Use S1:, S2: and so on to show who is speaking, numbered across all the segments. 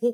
S1: ส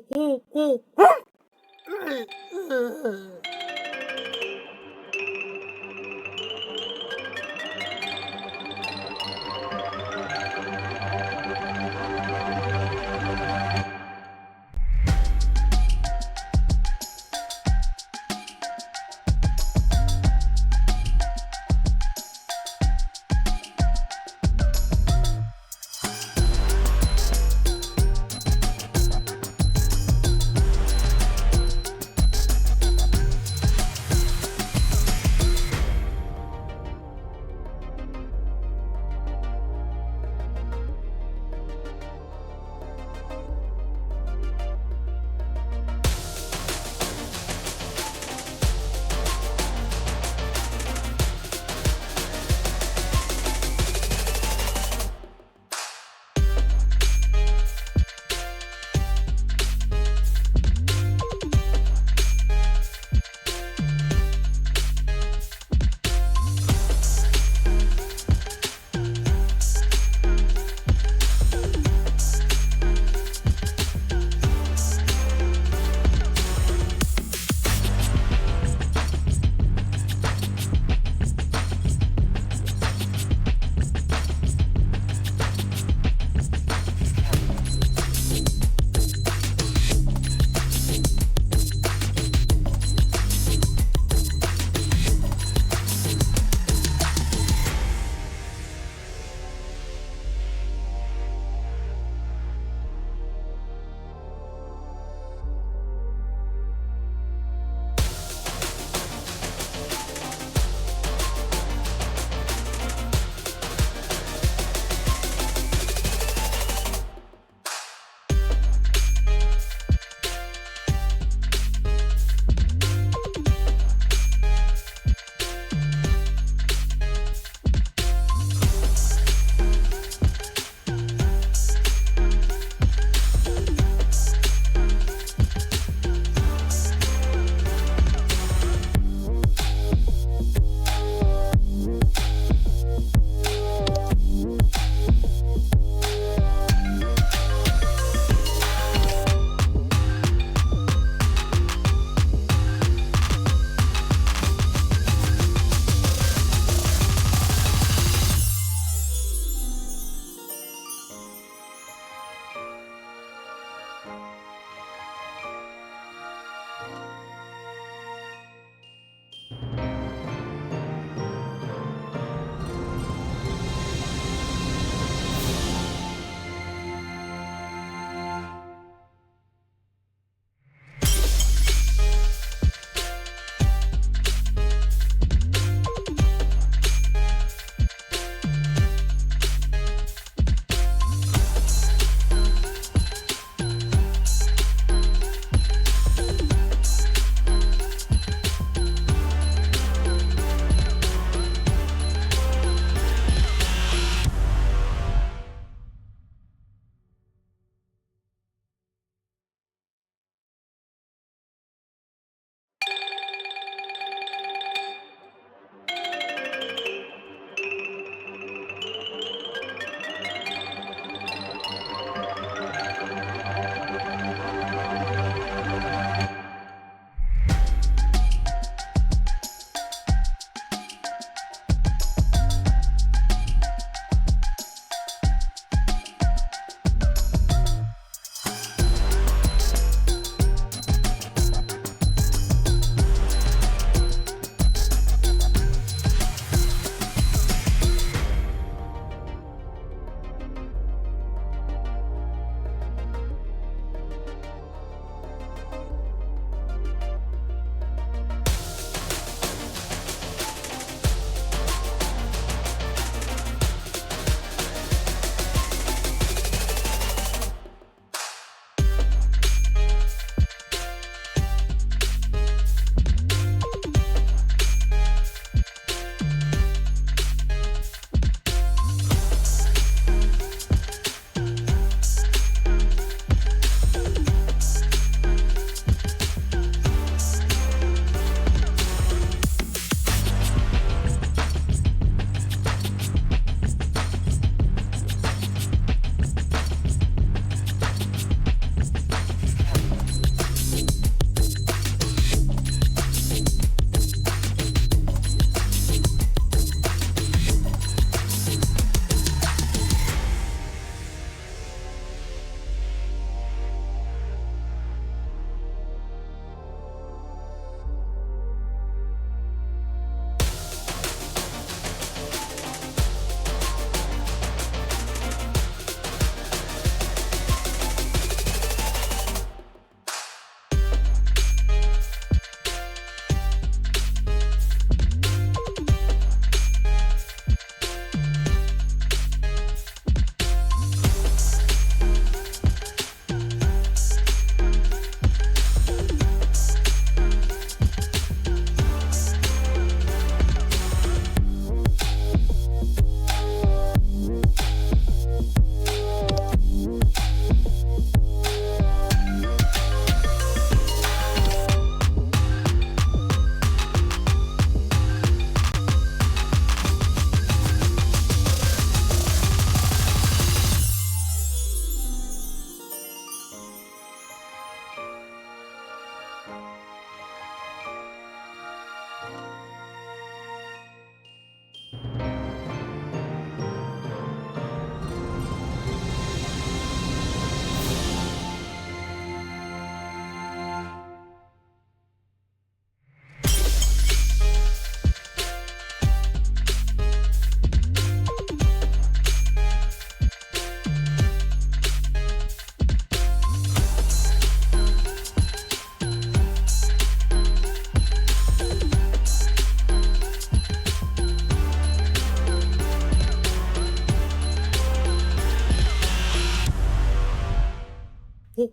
S1: Hello,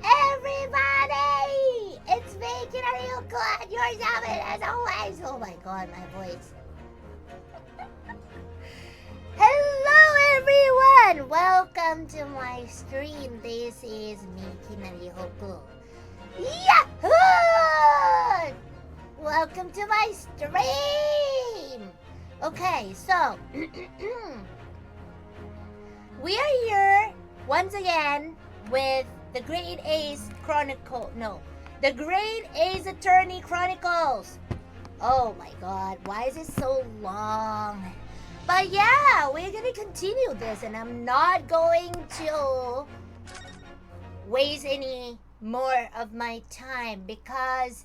S1: everybody! It's me, Hoku, and you're Yamin as always. Oh my god, my voice. Hello, everyone! Welcome to my stream. This is me, Hoku. Yahoo! Welcome to my stream! Okay, so we are here once again with the Grade A's the Grade A's Attorney Chronicles. Oh my god, why is it so long? But yeah, we're gonna continue this, and I'm not going to waste any more of my time because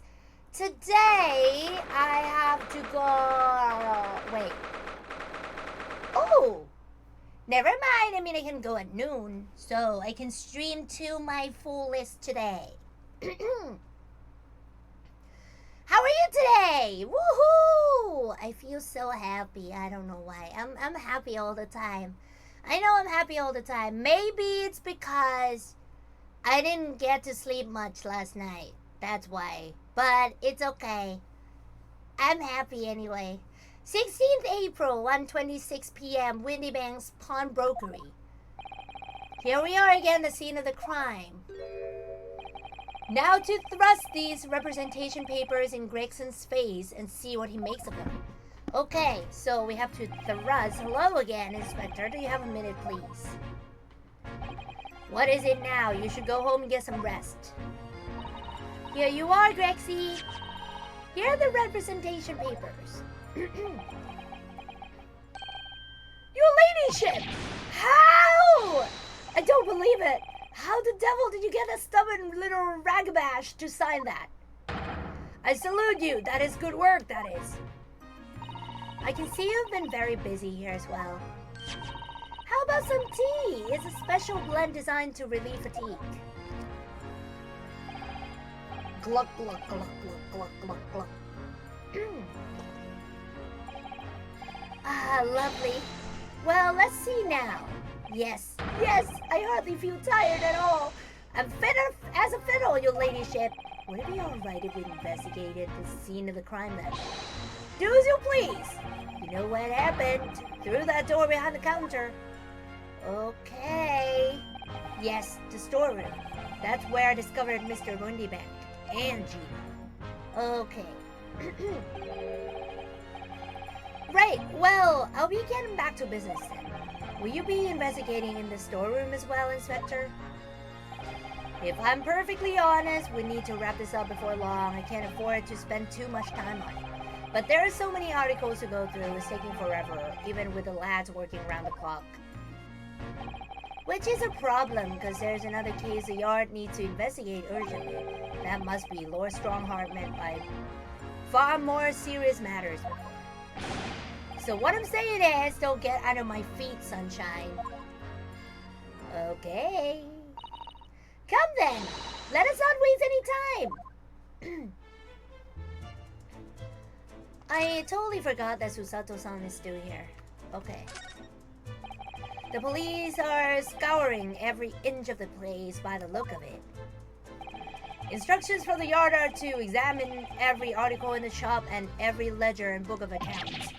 S1: today I have to go. Wait. Oh, never mind. I mean, I can go at noon, so I can stream to my fullest today. How are you today? Woohoo! I feel so happy. I don't know why. I'm happy all the time. I know I'm happy all the time. Maybe it's because I didn't get to sleep much last night. That's why. But it's okay. I'm happy anyway. 16th April, 1:26 p.m. Windy Bank's Pawnbrokery. Here we are again, the scene of the crime. Now to thrust these representation papers in Gregson's face and see what he makes of them. Okay, so we have to thrust. Hello again, Inspector. Do you have a minute, please? What is it now? You should go home and get some rest. Here you are, Grexy. Here are the representation papers. Your ladyship! How? I don't believe it. How the devil did you get that stubborn little ragabash to sign that? I salute you. That is good work, that is. I can see you've been very busy here as well. How about some tea? It's a special blend designed to relieve fatigue. Gluck, gluck, gluck, gluck, gluck, gluck, gluck. Ah, lovely. Well, let's see now. Yes, I hardly feel tired at all. I'm fit as a fiddle, your ladyship. Would it be alright if we investigated the scene of the crime then? Do as you please. You know what happened? Through that door behind the counter. Okay. Yes, the storeroom. That's where I discovered Mr. Rundybank and Gina. Okay. Right, well, I'll be getting back to business then. Will you be investigating in the storeroom as well, Inspector? If I'm perfectly honest, we need to wrap this up before long. I can't afford to spend too much time on it. But there are so many articles to go through, it's taking forever, even with the lads working around the clock. Which is a problem, because there's another case the yard needs to investigate urgently. That must be Lord Strongheart meant by far more serious matters before. So what I'm saying is, don't get under my feet, sunshine. Okay. Come then. Let us not waste any time. I totally forgot that Susato-san is still here. Okay. The police are scouring every inch of the place by the look of it. Instructions from the yard are to examine every article in the shop and every ledger and book of accounts.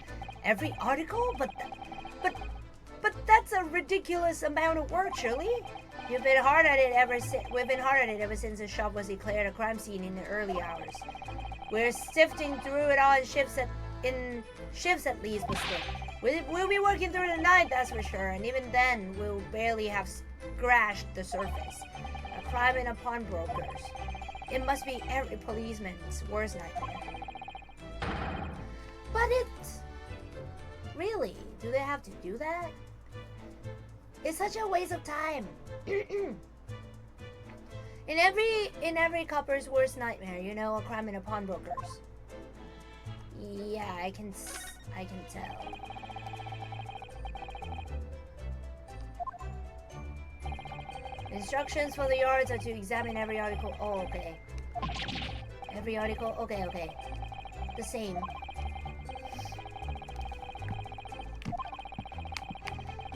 S1: Every article? But that's a ridiculous amount of work, surely? We've been hard at it ever since the shop was declared a crime scene in the early hours. We're sifting through it all in shifts at least, but still. We'll be working through the night, that's for sure, and even then, we'll barely have scratched the surface. A crime in a pawnbroker's. It must be every policeman's worst nightmare. But really, do they have to do that? It's such a waste of time. In every copper's worst nightmare, you know, a crime in a pawnbroker's. Yeah, I can tell. Instructions for the yards are to examine every article. Oh, okay. Every article? Okay. The same.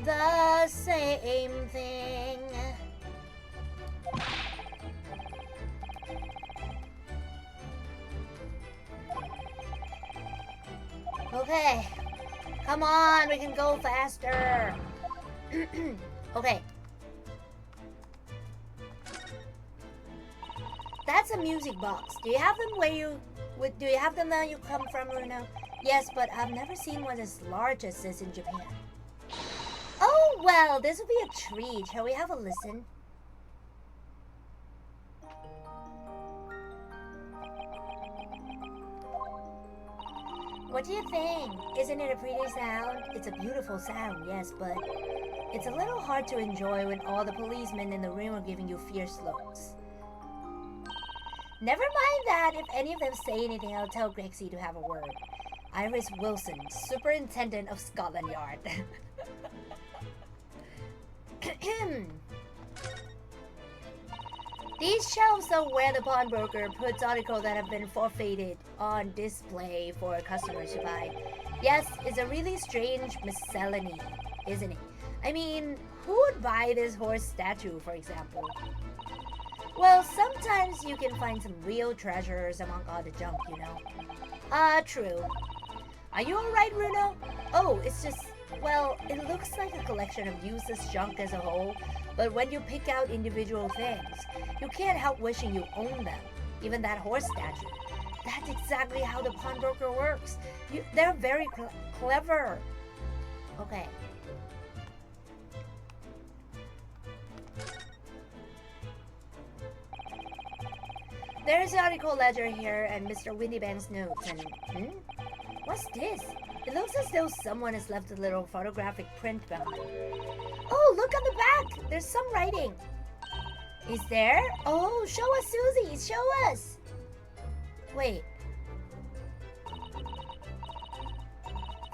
S1: the same thing. Okay. Come on, we can go faster. Okay. That's a music box. Do you have them where you come from, Bruno? Yes, but I've never seen one as large as this in Japan. Oh, well, this will be a treat. Shall we have a listen? What do you think? Isn't it a pretty sound? It's a beautiful sound, yes, but it's a little hard to enjoy when all the policemen in the room are giving you fierce looks. Never mind that. If any of them say anything, I'll tell Grexy to have a word. Iris Wilson, Superintendent of Scotland Yard. These shelves are where the pawnbroker puts articles that have been forfeited on display for customers to buy. Yes, it's a really strange miscellany, isn't it? I mean, who would buy this horse statue, for example? Well, sometimes you can find some real treasures among all the junk, you know. True. Are you alright, Bruno? Oh, it's just, well, it looks like a collection of useless junk as a whole, but when you pick out individual things, you can't help wishing you owned them. Even that horse statue. That's exactly how the pawnbroker works. They're very clever. Okay. There's the article ledger here and Mr. Windybank's notes and... What's this? It looks as though someone has left a little photographic print behind. Oh, look on the back! There's some writing. Is there? Oh, show us, Susie! Show us! Wait.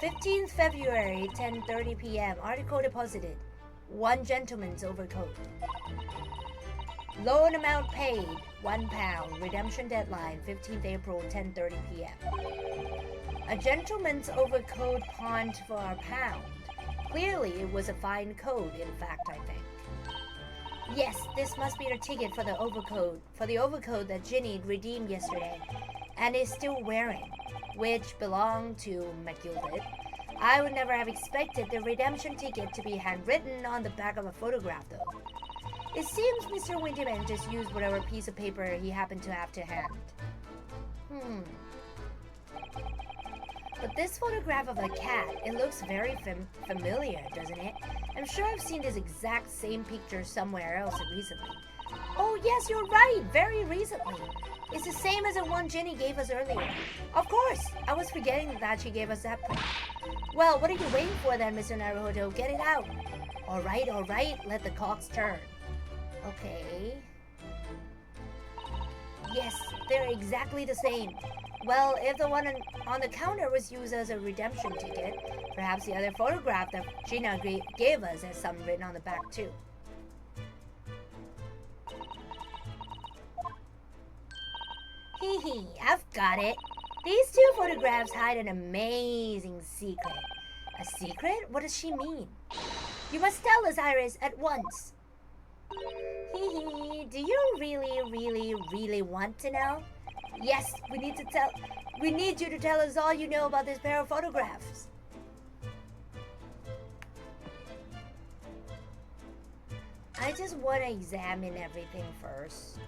S1: 15th February, 10:30 p.m. Article deposited. One gentleman's overcoat. Loan amount paid, £1. Redemption deadline, 15th April, 10:30 p.m. A gentleman's overcoat pawned for £1. Clearly, it was a fine coat, in fact, I think. Yes, this must be the ticket for the overcoat that Ginny redeemed yesterday, and is still wearing, which belonged to McGildet. I would never have expected the redemption ticket to be handwritten on the back of a photograph, though. It seems Mr. Windyman just used whatever piece of paper he happened to have to hand. But this photograph of a cat, it looks very familiar, doesn't it? I'm sure I've seen this exact same picture somewhere else recently. Oh yes, you're right, very recently. It's the same as the one Ginny gave us earlier. Of course, I was forgetting that she gave us that print. Well, what are you waiting for then, Mr. Naruhodo? Get it out. All right, let the clocks turn. Okay. Yes, they're exactly the same. Well, if the one on the counter was used as a redemption ticket, perhaps the other photograph that Gina gave us has something written on the back too. Hee, I've got it. These two photographs hide an amazing secret. A secret? What does she mean? You must tell us, Iris, at once. Hee, do you really want to know? Yes, we need you to tell us all you know about this pair of photographs. I just want to examine everything first.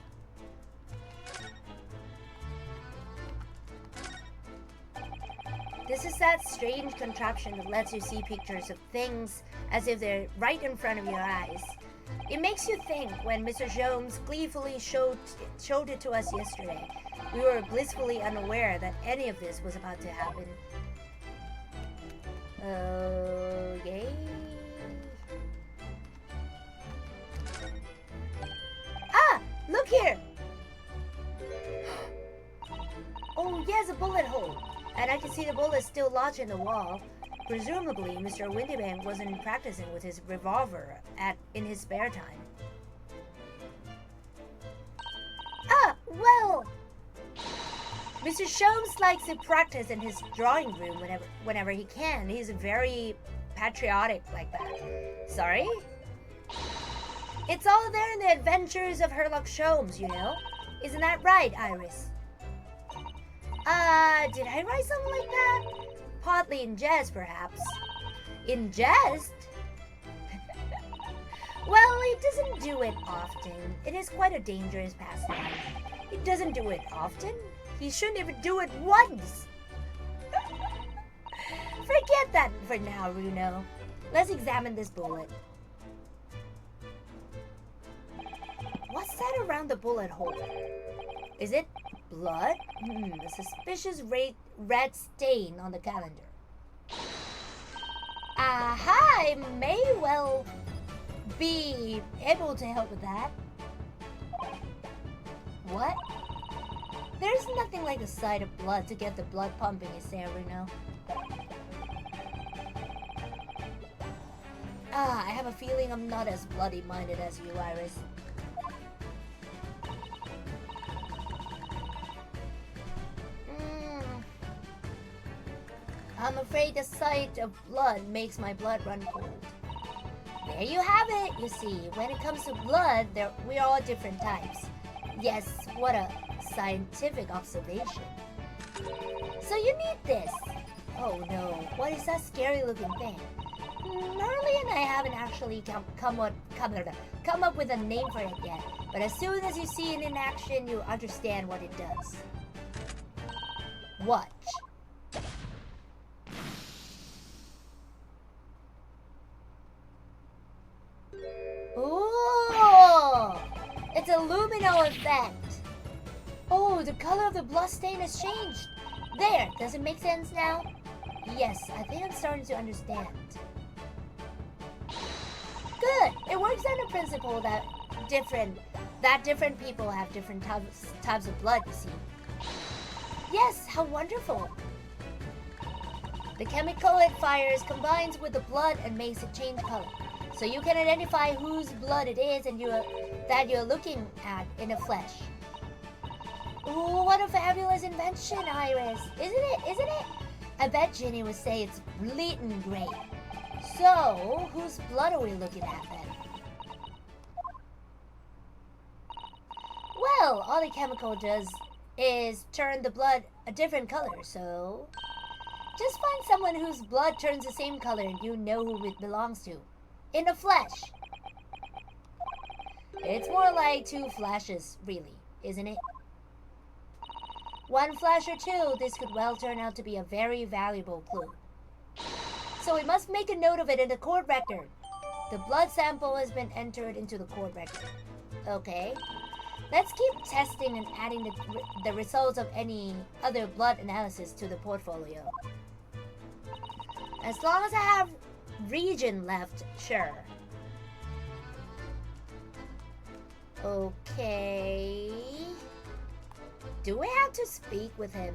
S1: This is that strange contraption that lets you see pictures of things as if they're right in front of your eyes. It makes you think. When Mr. Jones gleefully showed it to us yesterday, we were blissfully unaware that any of this was about to happen. Okay. Ah! Look here! Oh, yes, a bullet hole. And I can see the bullet still lodged in the wall. Presumably, Mr. Windybank wasn't practicing with his revolver in his spare time. Ah, well... Mr. Sholmes likes to practice in his drawing room whenever he can. He's very patriotic like that. Sorry? It's all there in the adventures of Sherlock Holmes, you know? Isn't that right, Iris? Did I write something like that? Partly in jest, perhaps. In jest? Well, he doesn't do it often. It is quite a dangerous pastime. He doesn't do it often. He shouldn't even do it once. Forget that for now, Runo. Let's examine this bullet. What's that around the bullet hole? Is it blood? A suspicious red stain on the calendar. Aha! I may well be able to help with that. What? There's nothing like the sight of blood to get the blood pumping, is there, Runo? I have a feeling I'm not as bloody-minded as you, Iris. I'm afraid the sight of blood makes my blood run cold. There you have it. You see, when it comes to blood, we are all different types. Yes, what a scientific observation. So you need this. Oh no, what is that scary looking thing? Marley and I haven't actually come up with a name for it yet, but as soon as you see it in action, you understand what it does. Watch. Ooh! It's a lumino effect! Oh, the color of the blood stain has changed! There! Does it make sense now? Yes, I think I'm starting to understand. Good! It works on the principle that different people have different types of blood, you see. Yes, how wonderful! The chemical it fires combines with the blood and makes it change color. So you can identify whose blood it is and that you're looking at in the flesh. Ooh, what a fabulous invention, Iris! Isn't it? I bet Ginny would say it's bleeding great. So, whose blood are we looking at then? Well, all the chemical does is turn the blood a different color, so just find someone whose blood turns the same color and you know who it belongs to. In the flesh. It's more like two flashes, really, isn't it? One flash or two, this could well turn out to be a very valuable clue. So we must make a note of it in the court record. The blood sample has been entered into the court record. Okay. Let's keep testing and adding the results of any other blood analysis to the portfolio. As long as I have region left, sure. Okay. Do we have to speak with him?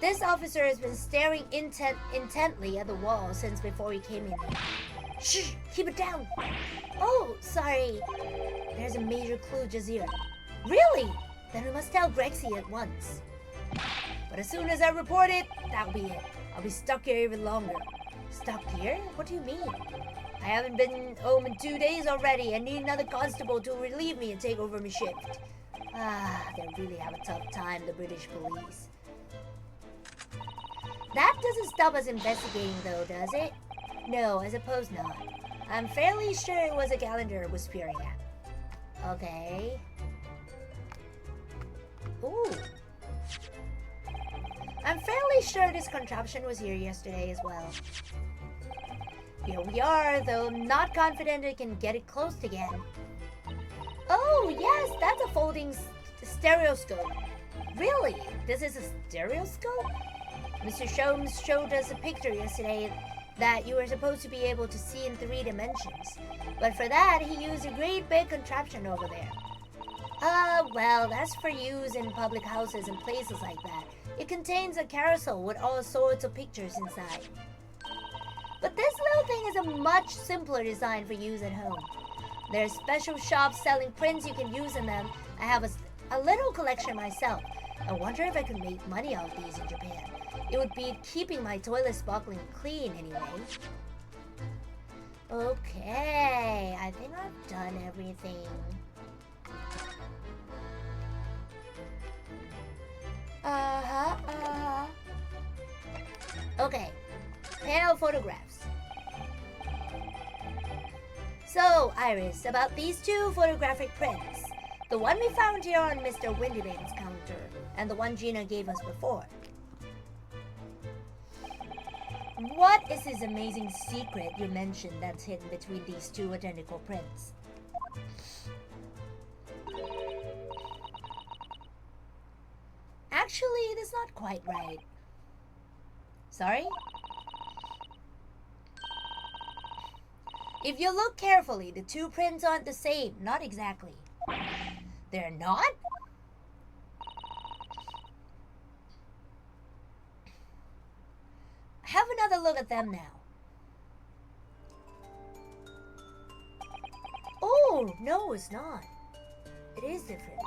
S1: This officer has been staring intently at the wall since before we came in here. Shh! Keep it down! Oh, sorry. There's a major clue just here. Really? Then we must tell Grexy at once. But as soon as I report it, that'll be it. I'll be stuck here even longer. Stuck here? What do you mean? I haven't been home in 2 days already. I need another constable to relieve me and take over my shift. They really have a tough time, the British police. That doesn't stop us investigating though, does it? No, I suppose not. I'm fairly sure it was a calendar was peering at. Okay. Ooh. I'm fairly sure this contraption was here yesterday as well. Here we are, though I'm not confident I can get it closed again. Oh, yes, that's a folding stereoscope. Really? This is a stereoscope? Mr. Sholmes showed us a picture yesterday that you were supposed to be able to see in 3 dimensions. But for that, he used a great big contraption over there. Well, that's for use in public houses and places like that. It contains a carousel with all sorts of pictures inside. But this little thing is a much simpler design for use at home. There are special shops selling prints you can use in them. I have a little collection myself. I wonder if I could make money off these in Japan. It would be keeping my toilet sparkling clean anyway. Okay, I think I've done everything. Okay, panel photographs. So, Iris, about these two photographic prints. The one we found here on Mr. Windybane's counter, and the one Gina gave us before. What is this amazing secret you mentioned that's hidden between these two identical prints? Actually, that's not quite right. Sorry? If you look carefully, the two prints aren't the same. Not exactly. They're not? Have another look at them now. Oh, no, it's not. It is different.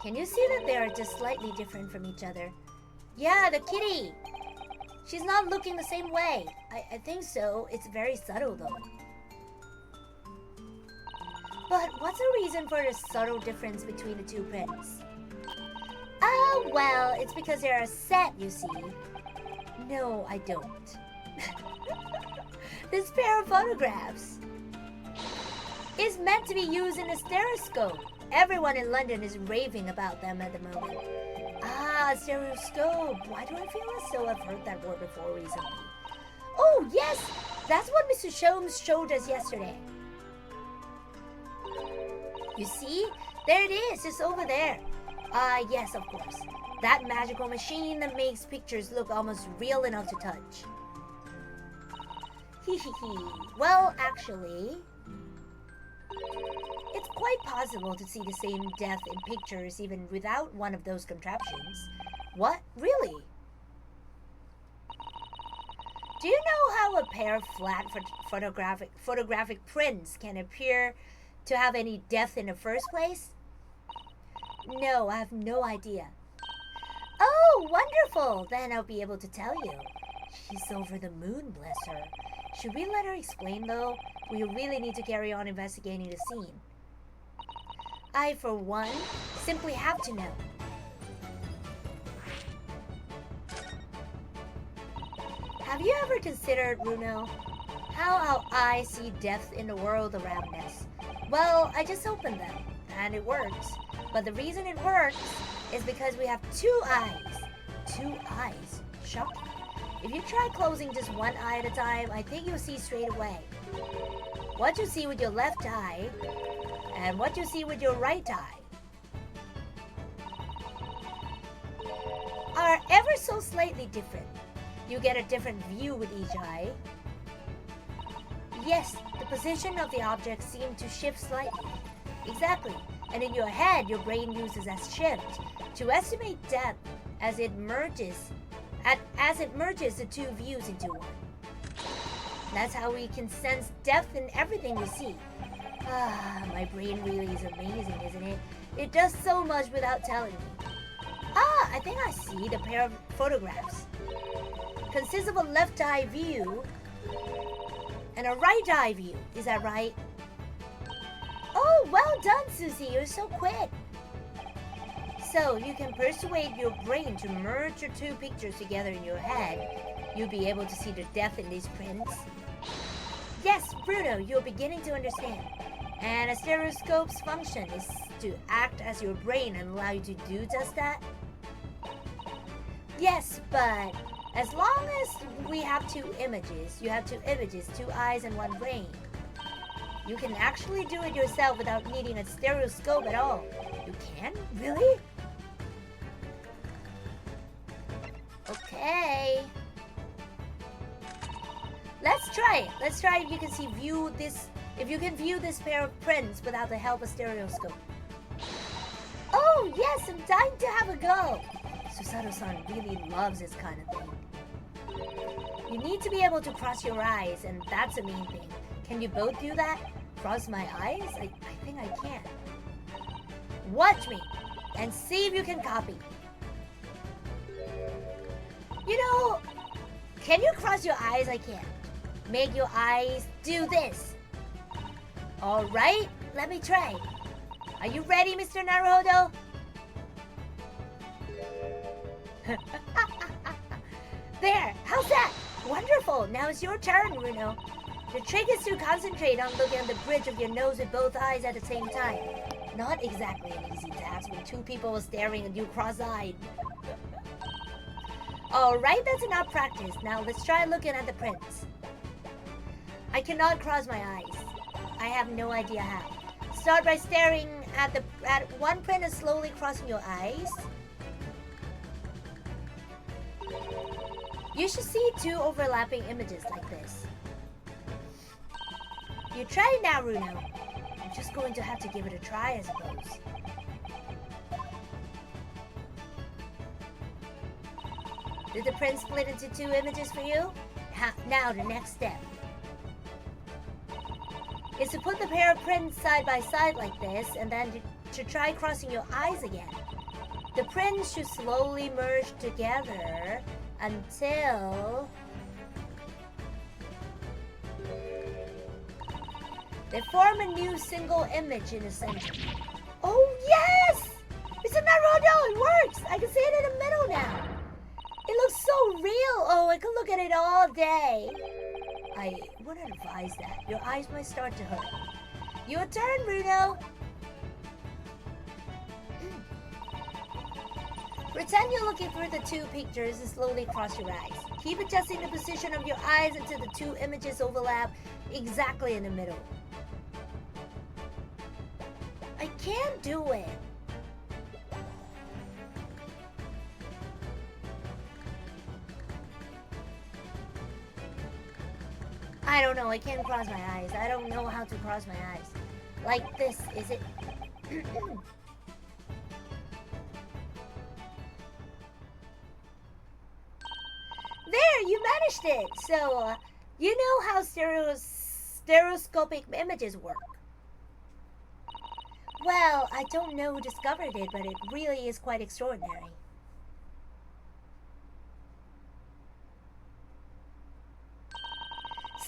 S1: Can you see that they are just slightly different from each other? Yeah, the kitty! She's not looking the same way. I think so. It's very subtle though. But what's the reason for the subtle difference between the two prints? Oh, well, it's because they're a set, you see. No, I don't. This pair of photographs is meant to be used in a stereoscope. Everyone in London is raving about them at the moment. Ah, stereoscope. Why do I feel as though I've heard that word before recently? Oh, yes! That's what Mr. Sholmes showed us yesterday. You see? There it is, just over there. Yes, of course. That magical machine that makes pictures look almost real enough to touch. Well, actually, it's quite possible to see the same depth in pictures even without one of those contraptions. What? Really? Do you know how a pair of flat photographic prints can appear to have any depth in the first place? No, I have no idea. Oh, wonderful! Then I'll be able to tell you. She's over the moon, bless her. Should we let her explain, though? We really need to carry on investigating the scene. I, for one, simply have to know. Have you ever considered, Bruno, how our eyes see depth in the world around us? Well, I just opened them, and it works. But the reason it works is because we have two eyes. Two eyes? Shocking. If you try closing just one eye at a time, I think you'll see straight away. What you see with your left eye, and what you see with your right eye are ever so slightly different. You get a different view with each eye. Yes, the position of the object seems to shift slightly. Exactly. And in your head, your brain uses as shift to estimate depth as it merges the two views into one. That's how we can sense depth in everything we see. My brain really is amazing, isn't it? It does so much without telling me. I think I see the pair of photographs. Consists of a left eye view and a right eye view. Is that right? Oh, well done, Susie. You're so quick. So, you can persuade your brain to merge your two pictures together in your head. You'll be able to see the depth in these prints. Yes, Bruno, you're beginning to understand. And a stereoscope's function is to act as your brain and allow you to do just that. Yes, but as long as we have two images, you have two images, two eyes, and one brain. You can actually do it yourself without needing a stereoscope at all. You can? Really? Okay. Let's try it. Let's try if you can view this pair of prints without the help of stereoscope. Oh, yes, I'm dying to have a go. Susato-san really loves this kind of thing. You need to be able to cross your eyes, and that's the main thing. Can you both do that? Cross my eyes? I think I can. Watch me, and see if you can copy. You know, can you cross your eyes? I can't. Make your eyes do this. Alright, let me try. Are you ready, Mr. Naruhodo? There, how's that? Wonderful, now it's your turn, Runo. The trick is to concentrate on looking at the bridge of your nose with both eyes at the same time. Not exactly an easy task when two people are staring at you cross-eyed. Alright, that's enough practice. Now let's try looking at the prints. I cannot cross my eyes. I have no idea how. Start by staring at one print and slowly crossing your eyes. You should see two overlapping images like this. You try it now, Runo. I'm just going to have to give it a try, I suppose. Did the print split into two images for you? Now the next step is to put the pair of prints side by side like this and then to try crossing your eyes again. The prints should slowly merge together until they form a new single image in the center. Oh yes! Mr. Naruto, it works! I can see it in the middle now. It looks so real! Oh, I could look at it all day. I wouldn't advise that. Your eyes might start to hurt. Your turn, Runo! Pretend you're looking through the two pictures and slowly cross your eyes. Keep adjusting the position of your eyes until the two images overlap exactly in the middle. I can't do it. I don't know, I can't cross my eyes. I don't know how to cross my eyes. Like this, is it? There, you managed it! So, you know how stereoscopic images work. Well, I don't know who discovered it, but it really is quite extraordinary.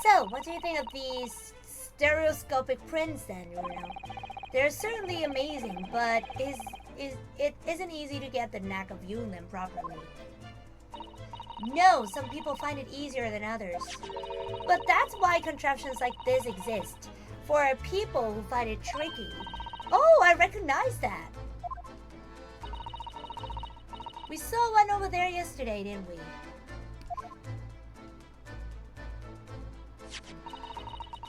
S1: So, what do you think of these stereoscopic prints then, Runo? They're certainly amazing, but it isn't easy to get the knack of viewing them properly. No, some people find it easier than others. But that's why contraptions like this exist. For people who find it tricky. Oh, I recognize that. We saw one over there yesterday, didn't we?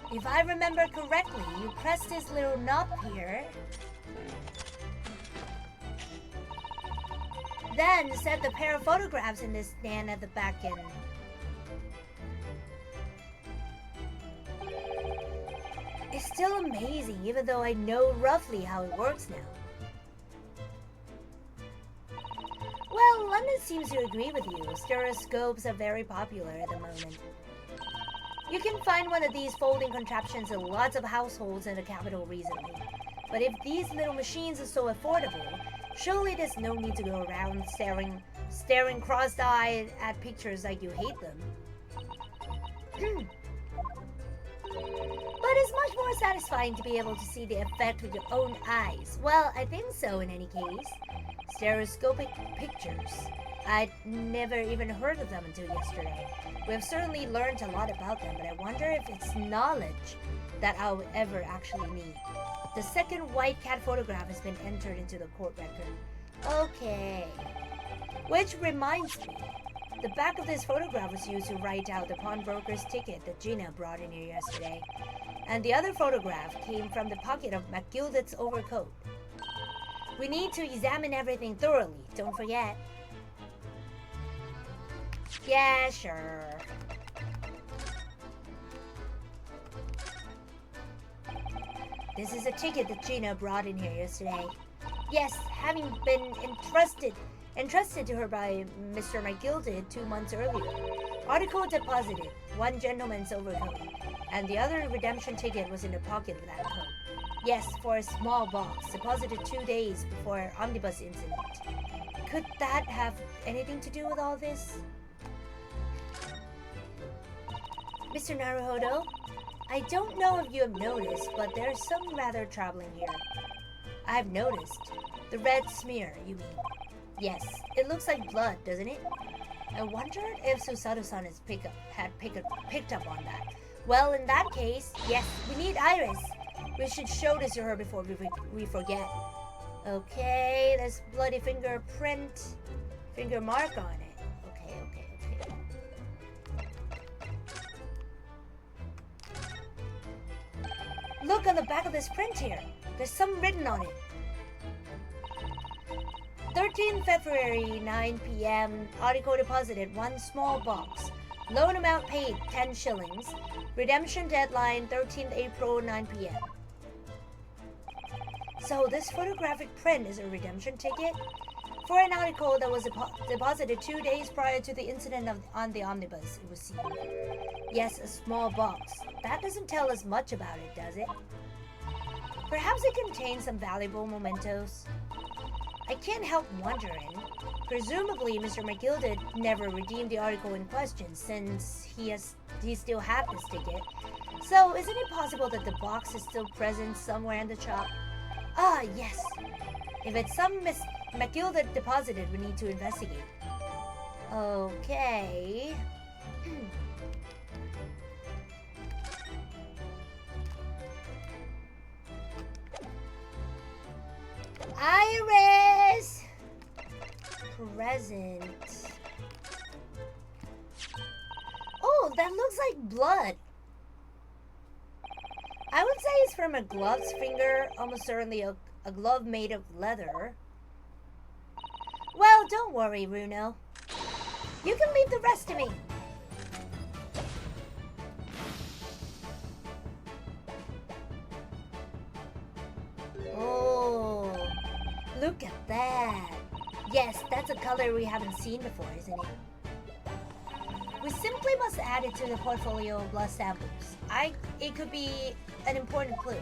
S1: If I remember correctly, you press this little knob here. Then set the pair of photographs in this stand at the back end. It's still amazing, even though I know roughly how it works now. Well, London seems to agree with you. Stereoscopes are very popular at the moment. You can find one of these folding contraptions in lots of households in the capital recently. But if these little machines are so affordable, surely there's no need to go around staring cross-eyed at pictures like you hate them. But it's much more satisfying to be able to see the effect with your own eyes. Well, I think so in any case. Stereoscopic pictures. I'd never even heard of them until yesterday. We have certainly learned a lot about them, but I wonder if it's knowledge that I'll ever actually need. The second white cat photograph has been entered into the court record. Okay. Which reminds me, the back of this photograph was used to write out the pawnbroker's ticket that Gina brought in here yesterday. And the other photograph came from the pocket of McGilded's overcoat. We need to examine everything thoroughly, don't forget. Yeah, sure. This is a ticket that Gina brought in here yesterday. Yes, having been entrusted to her by Mr. McGilded 2 months earlier. Article deposited, one gentleman's overcoat, and the other redemption ticket was in the pocket of that coat. Yes, for a small box, deposited 2 days before our omnibus incident. Could that have anything to do with all this? Mr. Naruhodo, I don't know if you have noticed, but there's some rather troubling here. I've noticed. The red smear, you mean? Yes, it looks like blood, doesn't it? I wondered if Susato-san had picked up on that. Well, in that case, yes, we need Iris. We should show this to her before we forget. Okay, there's bloody finger mark on it. Okay. Look on the back of this print here. There's something written on it. 13th February, 9 p.m. Article deposited, 1 small box. Loan amount paid, 10 shillings. Redemption deadline, 13th April, 9 p.m. So this photographic print is a redemption ticket? For an article that was deposited 2 days prior to the incident on the omnibus, it was seen. Yes, a small box. That doesn't tell us much about it, does it? Perhaps it contains some valuable mementos. I can't help wondering. Presumably, Mr. McGilded never redeemed the article in question since he still had this ticket. So, isn't it possible that the box is still present somewhere in the shop? Ah, yes. If it's some McGilded deposited, we need to investigate. Okay. Iris! Present. Oh, that looks like blood. I would say it's from a glove's finger, almost certainly a glove made of leather. Well, don't worry, Runo. You can leave the rest to me. Oh, look at that. Yes, that's a color we haven't seen before, isn't it? We simply must add it to the portfolio of blood samples. It could be an important clue.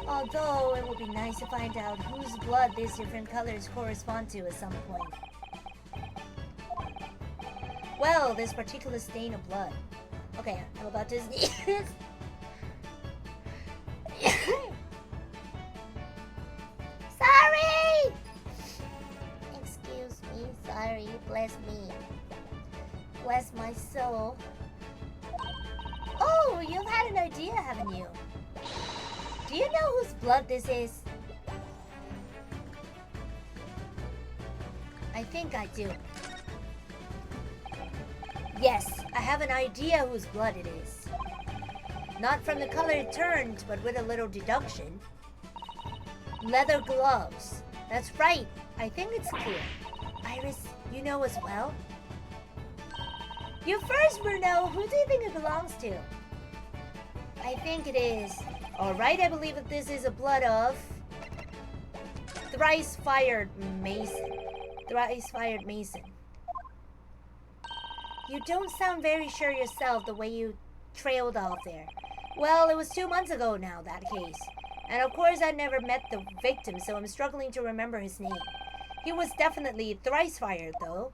S1: Although it would be nice to find out whose blood these different colors correspond to at some point. Well, this particular stain of blood. Okay, I'm about to sneeze. Sorry! Excuse me, sorry, bless me. Bless my soul. Oh, you've had an idea, haven't you? Do you know whose blood this is? I think I do. Yes, I have an idea whose blood it is. Not from the color it turned, but with a little deduction. Leather gloves. That's right. I think it's clear. Iris, you know as well? You first, Bruno. Who do you think it belongs to? I think it is. Alright, I believe that this is a blood of... Thrice-fired Mason. Thrice-fired Mason. You don't sound very sure yourself the way you trailed off there. Well, it was 2 months ago now, that case. And of course I never met the victim, so I'm struggling to remember his name. He was definitely thrice-fired, though.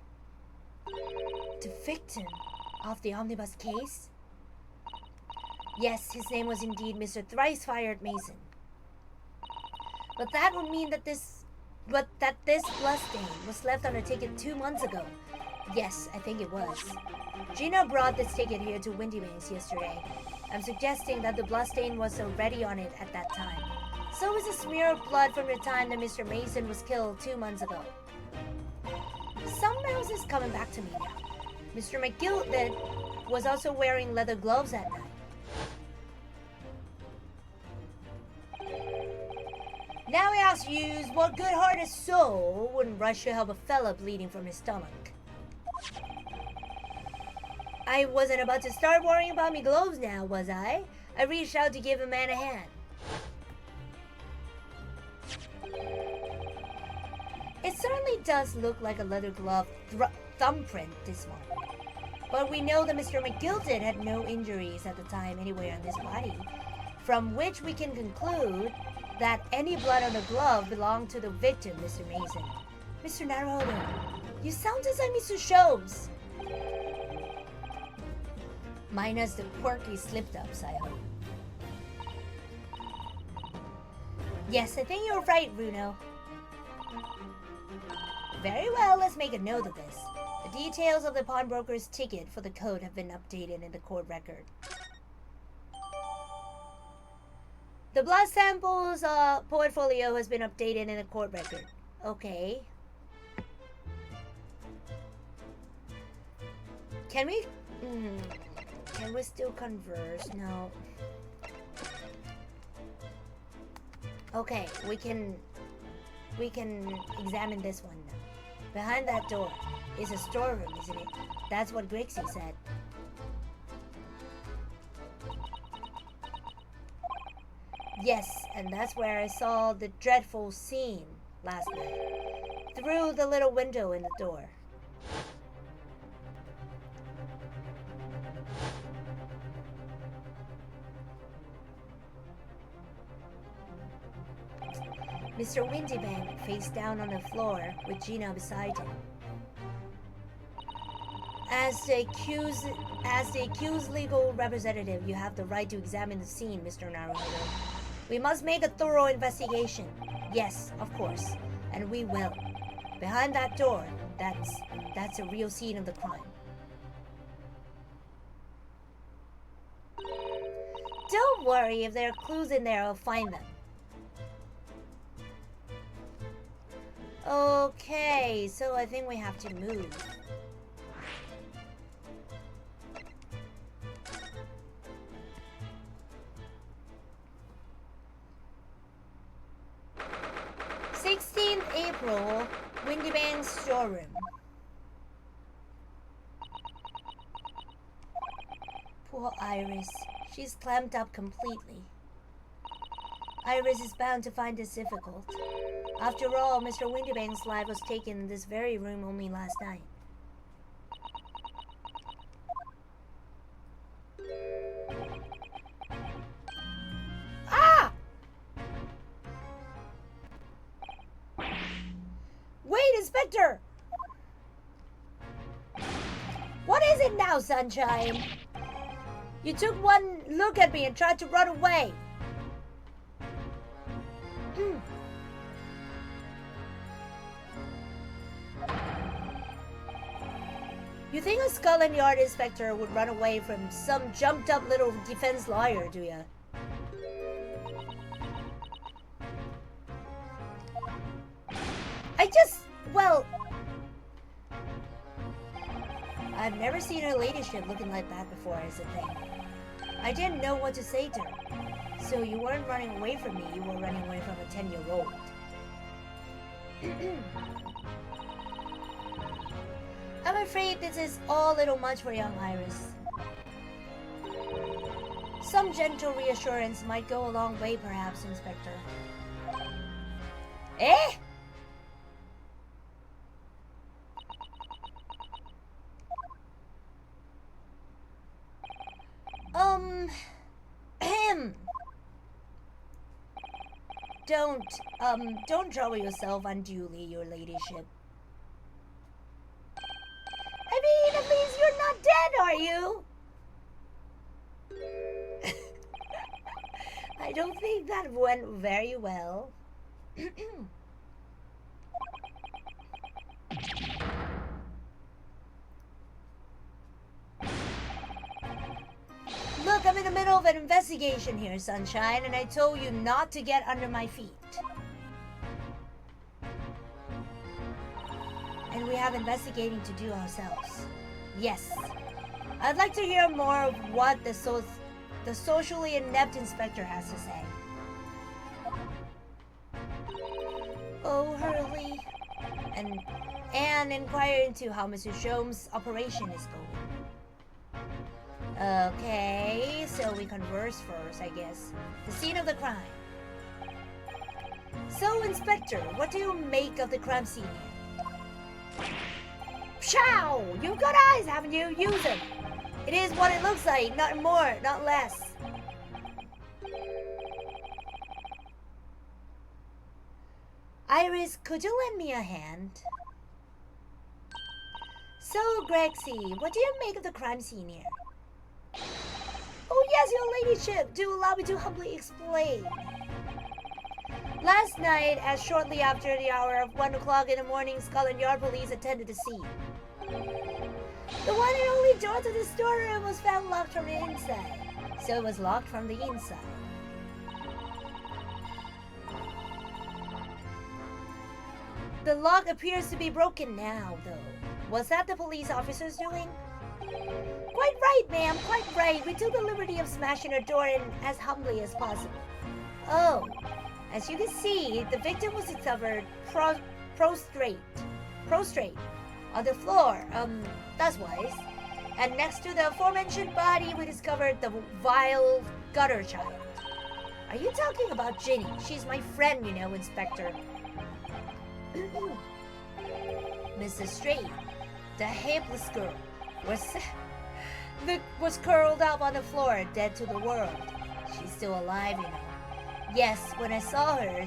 S1: The victim of the omnibus case? Yes, his name was indeed Mr. Thrice-fired Mason. But that would mean that this bloodstain was left on a ticket 2 months ago. Yes, I think it was. Gina brought this ticket here to Windybanks yesterday. I'm suggesting that the bloodstain was already on it at that time. So was a smear of blood from the time that Mr. Mason was killed 2 months ago. Some else is coming back to me now. Mr. McGilded was also wearing leather gloves at night. Now I ask you, what good-hearted soul wouldn't rush to help a fella bleeding from his stomach? I wasn't about to start worrying about me gloves now, was I? I reached out to give a man a hand. It certainly does look like a leather glove thumbprint, this one. But we know that Mr. McGilded had no injuries at the time anywhere on this body, from which we can conclude that any blood on the glove belonged to the victim, Mr. Mason. Mr. Naruhodo, you sound just like Mr. Shows. Minus the quirky slip-ups, I hope. Yes, I think you're right, Bruno. Very well, let's make a note of this. The details of the pawnbroker's ticket for the code have been updated in the court record. The blood samples portfolio has been updated in the court record. Okay. Can we still converse? No. Okay, we can examine this one now. Behind that door is a storeroom, isn't it? That's what Grixie said. Yes, and that's where I saw the dreadful scene last night. Through the little window in the door. Mr. Windybank face down on the floor with Gina beside him. As the accused legal representative, you have the right to examine the scene, Mr. Naruto. We must make a thorough investigation. Yes, of course, and we will. Behind that door, that's a real scene of the crime. Don't worry, if there are clues in there, I'll find them. Okay, so I think we have to move. April, Windybank's storeroom. Poor Iris. She's clamped up completely. Iris is bound to find this difficult. After all, Mr. Windybank's life was taken in this very room only last night. Ah! Wait, Inspector! What is it now, Sunshine? You took one look at me and tried to run away. You think a Scotland Yard inspector would run away from some jumped-up little defense lawyer, do ya? Well... I've never seen her ladyship looking like that before, is the thing. I didn't know what to say to her. So you weren't running away from me, you were running away from a 10-year-old. I'm afraid this is all a little much for young Iris. Some gentle reassurance might go a long way, perhaps, Inspector. Eh? Don't trouble yourself unduly, your ladyship. I mean, at least you're not dead, are you? I don't think that went very well. Look, I'm in the middle of an investigation here, Sunshine, and I told you not to get under my feet. And we have investigating to do ourselves. Yes. I'd like to hear more of what the socially inept inspector has to say. Oh, Hurley. And inquire into how Mr. Shome's operation is going. Okay, so we converse first, I guess. The scene of the crime. So, Inspector, what do you make of the crime scene here? Pshow! You've got eyes, haven't you? Use them. It is what it looks like, not more, not less. Iris, could you lend me a hand? So, Grexy, what do you make of the crime scene here? Oh yes, your ladyship, do allow me to humbly explain. Last night, as shortly after the hour of 1 o'clock in the morning, Scotland Yard police attended the scene. The one and only door to the storeroom was found locked from the inside, so it was locked from the inside. The lock appears to be broken now, though. Was that the police officers doing? Quite right, ma'am, quite right. We took the liberty of smashing her door in as humbly as possible. Oh, as you can see, the victim was discovered prostrate on the floor. That's wise. And next to the aforementioned body, we discovered the vile gutter child. Are you talking about Ginny? She's my friend, you know, Inspector. Mrs. Straight, the hapless girl, was curled up on the floor, dead to the world. She's still alive, you know. Yes, when I saw her,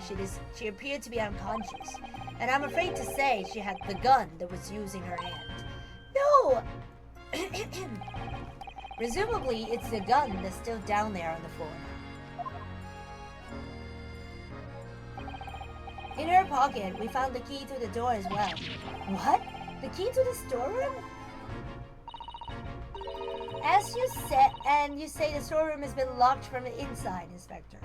S1: she appeared to be unconscious. And I'm afraid to say she had the gun that was used in her hand. No! Presumably, it's the gun that's still down there on the floor now. In her pocket, we found the key to the door as well. What? The key to the storeroom? As you said, and you say the storeroom has been locked from the inside, Inspector.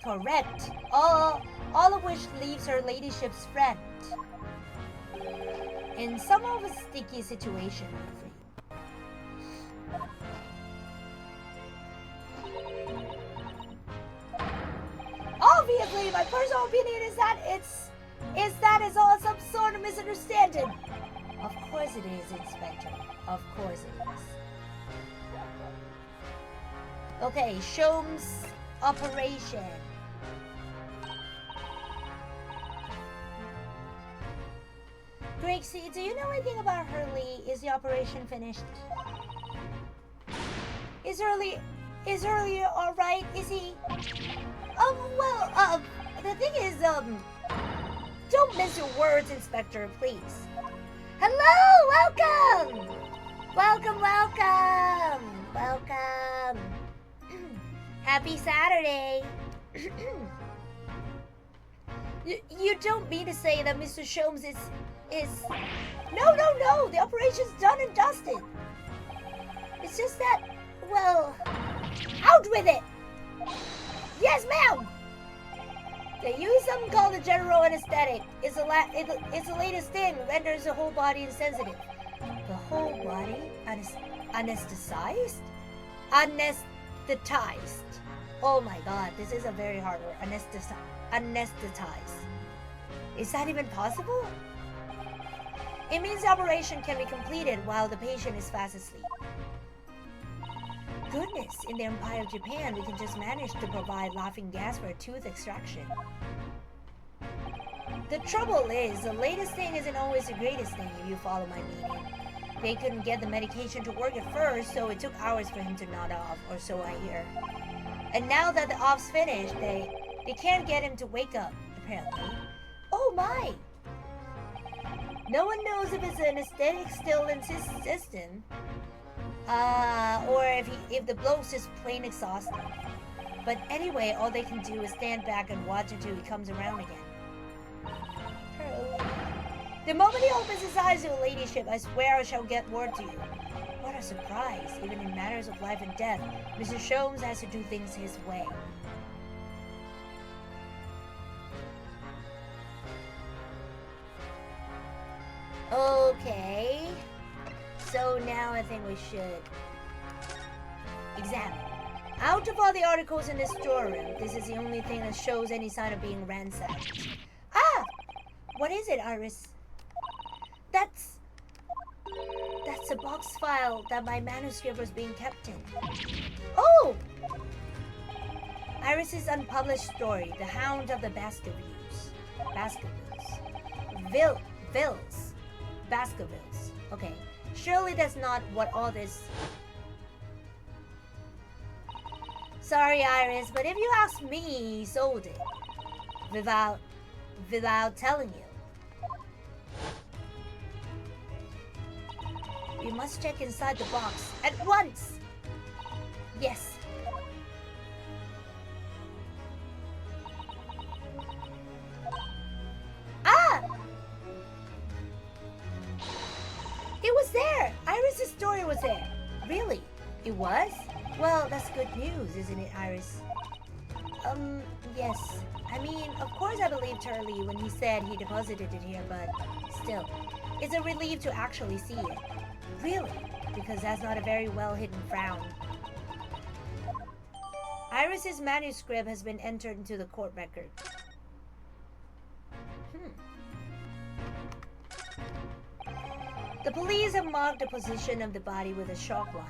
S1: Correct. All of which leaves her ladyship's friend in somewhat of a sticky situation, I'm afraid. Obviously, my personal opinion is that it's all some sort of misunderstanding. Of course it is, Inspector. Of course it is. Okay, Sholmes operation. Gracie, do you know anything about Hurley? Is the operation finished? Is Hurley alright? Is he? The thing is, don't miss your words, Inspector, please. Hello, welcome! Welcome! Happy Saturday! You don't mean to say that Mr. Sholmes is... No, the operation's done and dusted. It's just that, well, out with it! Yes, ma'am! They use something called the general anesthetic. It's the latest thing, renders the whole body insensitive. The whole body anesthetized? Anesthetized. Oh my god, this is a very hard word. Anesthetized. Is that even possible? It means the operation can be completed while the patient is fast asleep. Goodness, in the Empire of Japan, we can just manage to provide laughing gas for a tooth extraction. The trouble is, the latest thing isn't always the greatest thing, if you follow my meaning. They couldn't get the medication to work at first, so it took hours for him to nod off, or so I hear. And now that the off's finished, they can't get him to wake up, apparently. Oh my! No one knows if his anesthetic still in his system. Or if the bloke's just plain exhausted. But anyway, all they can do is stand back and watch until he comes around again. The moment he opens his eyes, your ladyship, I swear I shall get word to you. What a surprise! Even in matters of life and death, Mr. Sholmes has to do things his way. Okay. So now I think we should examine. Out of all the articles in this storeroom, this is the only thing that shows any sign of being ransacked. Ah! What is it, Iris? That's a box file that my manuscript was being kept in. Oh! Iris's unpublished story, The Hound of the Baskervilles. Baskervilles. Okay. Surely that's not what all this... Sorry, Iris, but if you ask me, he sold it. Without telling you. We must check inside the box at once. Yes. Ah! It was there! Iris's story was there. Really? It was? Well, that's good news, isn't it, Iris? Yes. I mean, of course I believed Charlie when he said he deposited it here, but still, it's a relief to actually see it. Really? Because that's not a very well-hidden frown. Iris's manuscript has been entered into the court record. The police have marked the position of the body with a chalk line.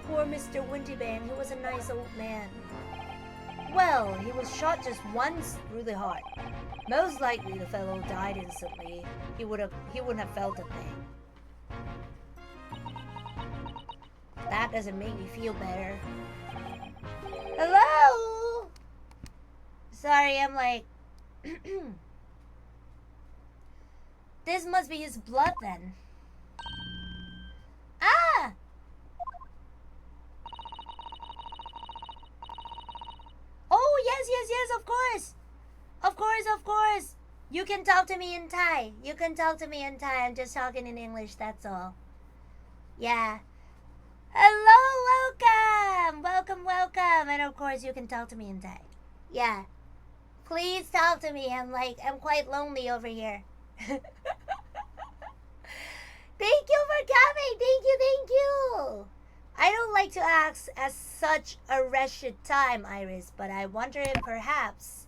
S1: Poor Mr. Windybank, he was a nice old man. Well, he was shot just once through the heart. Most likely the fellow died instantly. He wouldn't have felt a thing. That doesn't make me feel better. Hello? Sorry, I'm like... This must be his blood then. Ah! Oh, yes, of course. Of course. You can talk to me in Thai. I'm just talking in English, that's all. Yeah. Hello, welcome. And of course, you can talk to me in Thai. Yeah. Please talk to me. I'm quite lonely over here. Thank you for coming. Thank you. I don't like to ask at such a wretched time, Iris, but I wonder if perhaps...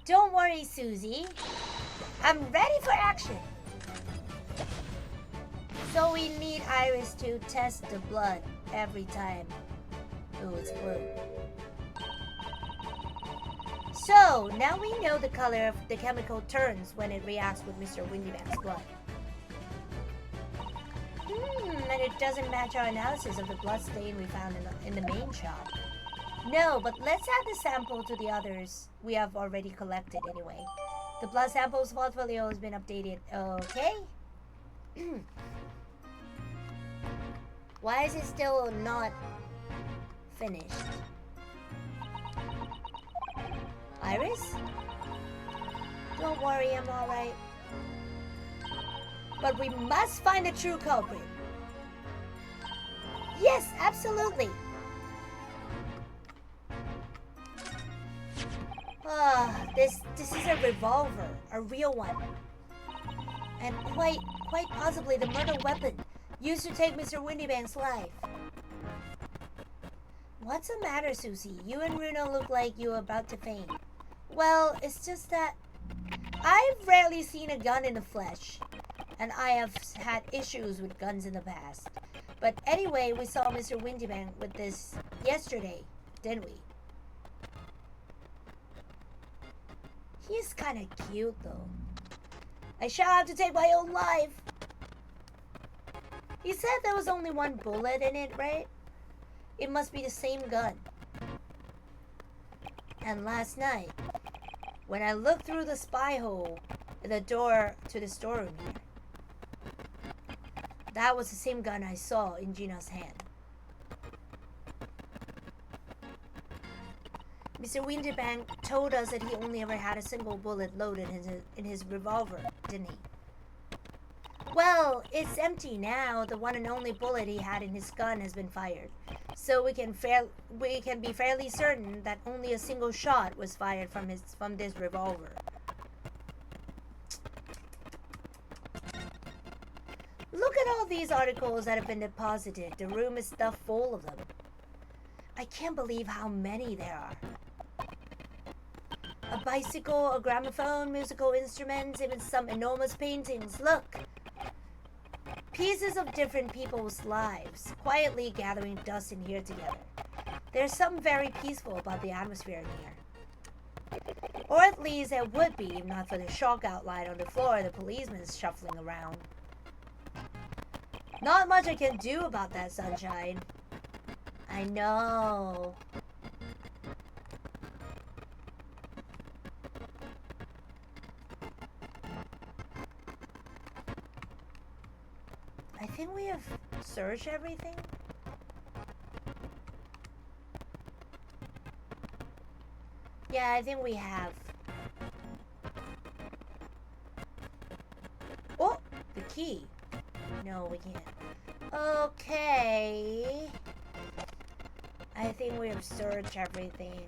S1: Don't worry, Susie. I'm ready for action. So we need Iris to test the blood every time. Oh, it's blue. So, now we know the color of the chemical turns when it reacts with Mr. Windybank's blood. And it doesn't match our analysis of the blood stain we found in the main shop. No, but let's add the sample to the others we have already collected anyway. The blood samples portfolio has been updated. Okay. Why is it still not finished? Iris? Don't worry, I'm alright. But we must find the true culprit. Yes, absolutely. This is a revolver, a real one. And quite possibly the murder weapon used to take Mr. Windybank's life. What's the matter, Susie? You and Bruno look like you're about to faint. Well, it's just that I've rarely seen a gun in the flesh, and I have had issues with guns in the past. But anyway, we saw Mr. Windybank with this yesterday, didn't we? He's kinda cute though. I shall have to take my own life. He said there was only one bullet in it, right? It must be the same gun. And last night, when I looked through the spy hole in the door to the storeroom here, that was the same gun I saw in Gina's hand. Mr. Windybank told us that he only ever had a single bullet loaded in his revolver, didn't he? Well, it's empty now. The one and only bullet he had in his gun has been fired. So we can be fairly certain that only a single shot was fired from this revolver. Look at all these articles that have been deposited. The room is stuffed full of them. I can't believe how many there are. A bicycle, a gramophone, musical instruments, even some enormous paintings. Look! Pieces of different people's lives, quietly gathering dust in here together. There's something very peaceful about the atmosphere in here. Or at least it would be, if not for the chalk outline on the floor and the policemen shuffling around. Not much I can do about that, Sunshine. I know. think we have searched everything. Yeah, I think we have. Oh, the key. No, we can't. Okay. I think we have searched everything.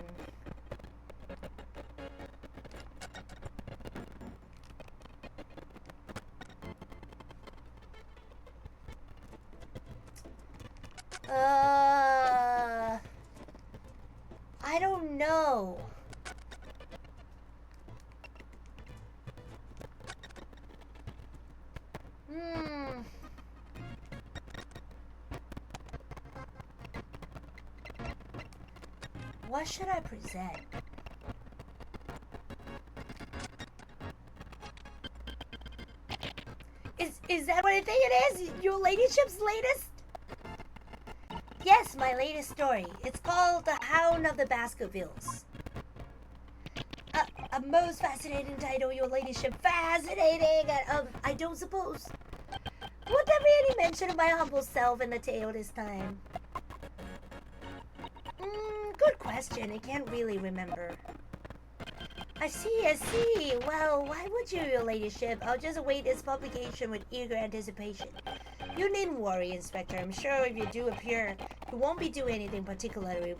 S1: I don't know. What should I present? Is that what I think it is? Your ladyship's latest? Yes, my latest story. It's called The Hound of the Baskervilles. A most fascinating title, your ladyship. Fascinating! I don't suppose. Would there be any mention of my humble self in the tale this time? Good question. I can't really remember. I see. Well, why would you, your ladyship? I'll just await its publication with eager anticipation. You needn't worry, Inspector. I'm sure if you do appear, you won't be doing anything particularly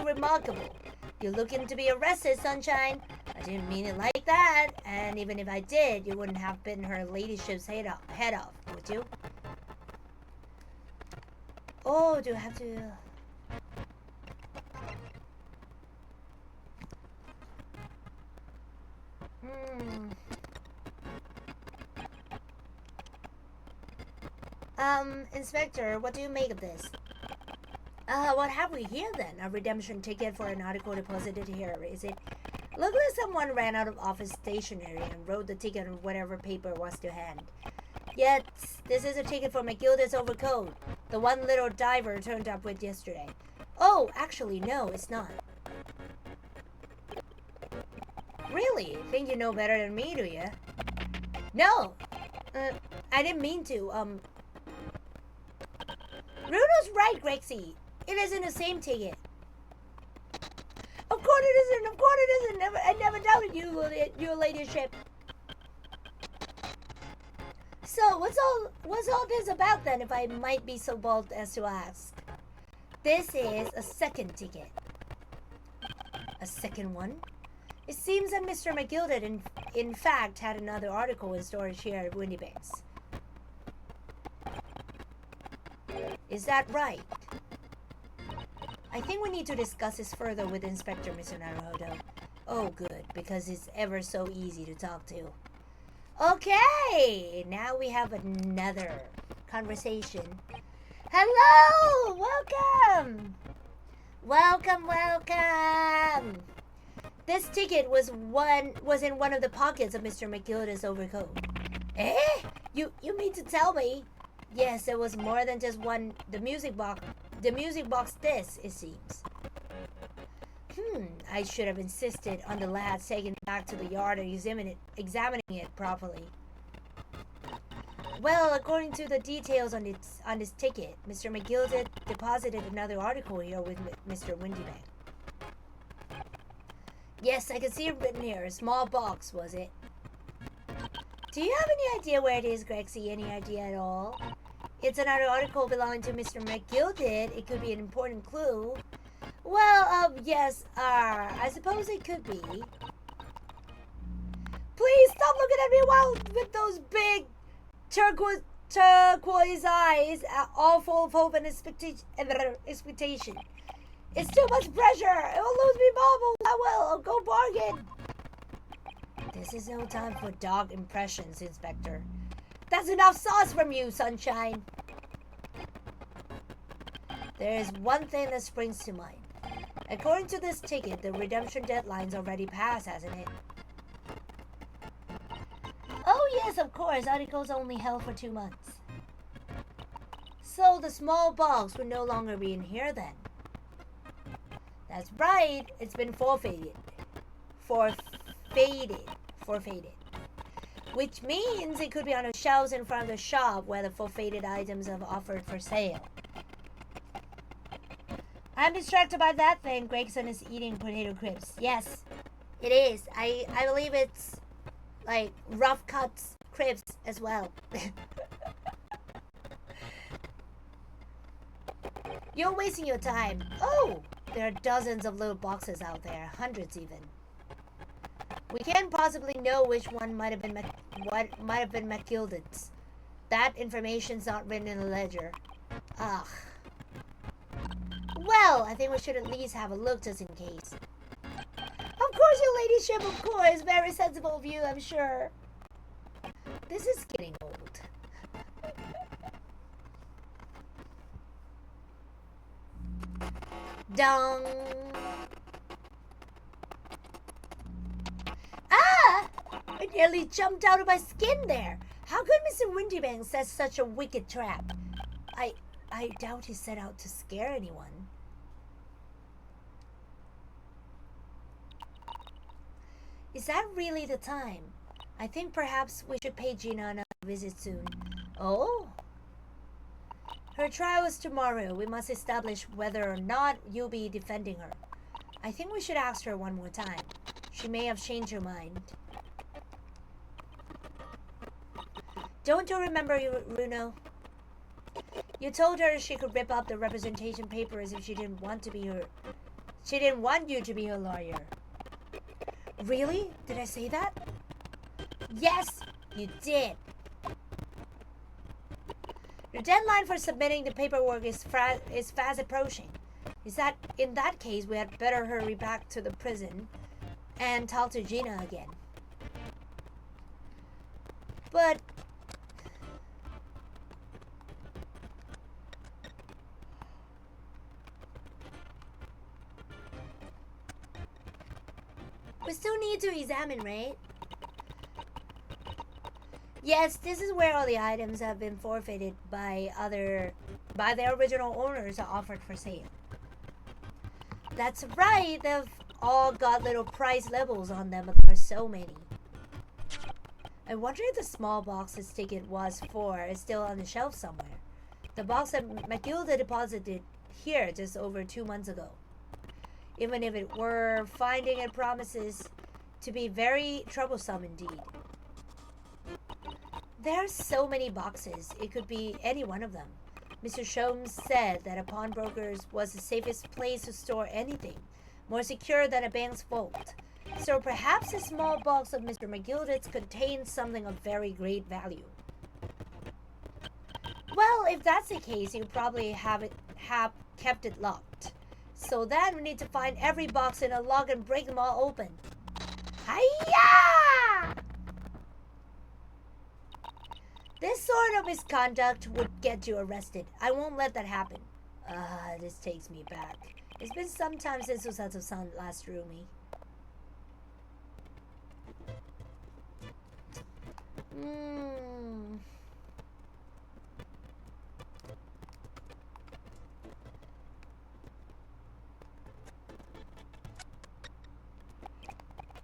S1: remarkable. You're looking to be arrested, Sunshine. I didn't mean it like that. And even if I did, you wouldn't have bitten her ladyship's head off, would you? Oh, do I have to... Inspector, what do you make of this? What have we here then? A redemption ticket for an article deposited here, is it? Looked like someone ran out of office stationery and wrote the ticket on whatever paper was to hand. Yet, this is a ticket for McGilda's overcoat, the one little diver turned up with yesterday. Oh, actually, no, it's not. Really? Think you know better than me, do you? No! I didn't mean to, Bruno's right, Grexy. It isn't the same ticket. Of course it isn't. I never doubted you, your ladyship. So, what's all this about then, if I might be so bold as to ask? This is a second ticket. A second one? It seems that Mr. McGilda in fact had another article in storage here at Windybanks. Is that right? I think we need to discuss this further with Inspector Mr. Naruhodo. Oh, good, because it's ever so easy to talk to. Okay, now we have another conversation. Hello! Welcome! Welcome! This ticket was in one of the pockets of Mr. McGilda's overcoat. Eh? You mean to tell me? Yes, there was more than just one. The music box this, it seems. I should have insisted on the lads taking it back to the yard and examining it properly. Well, according to the details on this ticket, Mr. McGilda deposited another article here with Mr. Windybank. Yes, I can see it written here. A small box, was it? Do you have any idea where it is, Grexy? Any idea at all? It's another article belonging to Mr. McGilda. It could be an important clue. Well, yes, I suppose it could be. Please stop looking at me with those big turquoise eyes, all full of hope and expectation. It's too much pressure. It will lose me, Bobble. I will. Go bargain. This is no time for dog impressions, Inspector. That's enough sauce from you, Sunshine. There is one thing that springs to mind. According to this ticket, the redemption deadline's already passed, hasn't it? Oh yes, of course. Articles only held for 2 months. So the small box will no longer be in here then. That's right. It's been forfeited. which means it could be on the shelves in front of the shop where the forfeited items are offered for sale. I'm distracted by that thing. Gregson is eating potato crisps. Yes, it is. I believe it's like rough cuts crisps as well. You're wasting your time. Oh, there are dozens of little boxes out there, hundreds even. We can't possibly know which one might have been McGilded's. That information's not written in the ledger. Ugh. Well, I think we should at least have a look just in case. Of course, your ladyship, of course. Very sensible of you, I'm sure. This is getting old. Dong. Ah! I nearly jumped out of my skin there. How could Mr. Windybank set such a wicked trap? I doubt he set out to scare anyone. Is that really the time? I think perhaps we should pay Gina a visit soon. Oh? Her trial is tomorrow. We must establish whether or not you'll be defending her. I think we should ask her one more time. She may have changed her mind. Don't you remember, Runo? You told her she could rip up the representation papers if she didn't want you to be her lawyer. Really? Did I say that? Yes, you did. The deadline for submitting the paperwork is fast approaching. In that case, we had better hurry back to the prison and talk to Gina again. But we still need to examine, right? Yes, this is where all the items have been forfeited by their original owners are offered for sale. That's right, they've all got little price labels on them, but there are so many. I wonder if the small box this ticket was for is still on the shelf somewhere. The box that McGilda deposited here just over 2 months ago. Even if it were, finding it promises to be very troublesome indeed. There are so many boxes, it could be any one of them. Mr. Sholmes said that a pawnbroker's was the safest place to store anything, more secure than a bank's vault. So perhaps a small box of Mr. McGilded's contains something of very great value. Well, if that's the case, you probably have kept it locked. So then we need to find every box in a log and break them all open. Hiya! This sort of misconduct would get you arrested. I won't let that happen. This takes me back. It's been some time since Usato-san last drew me.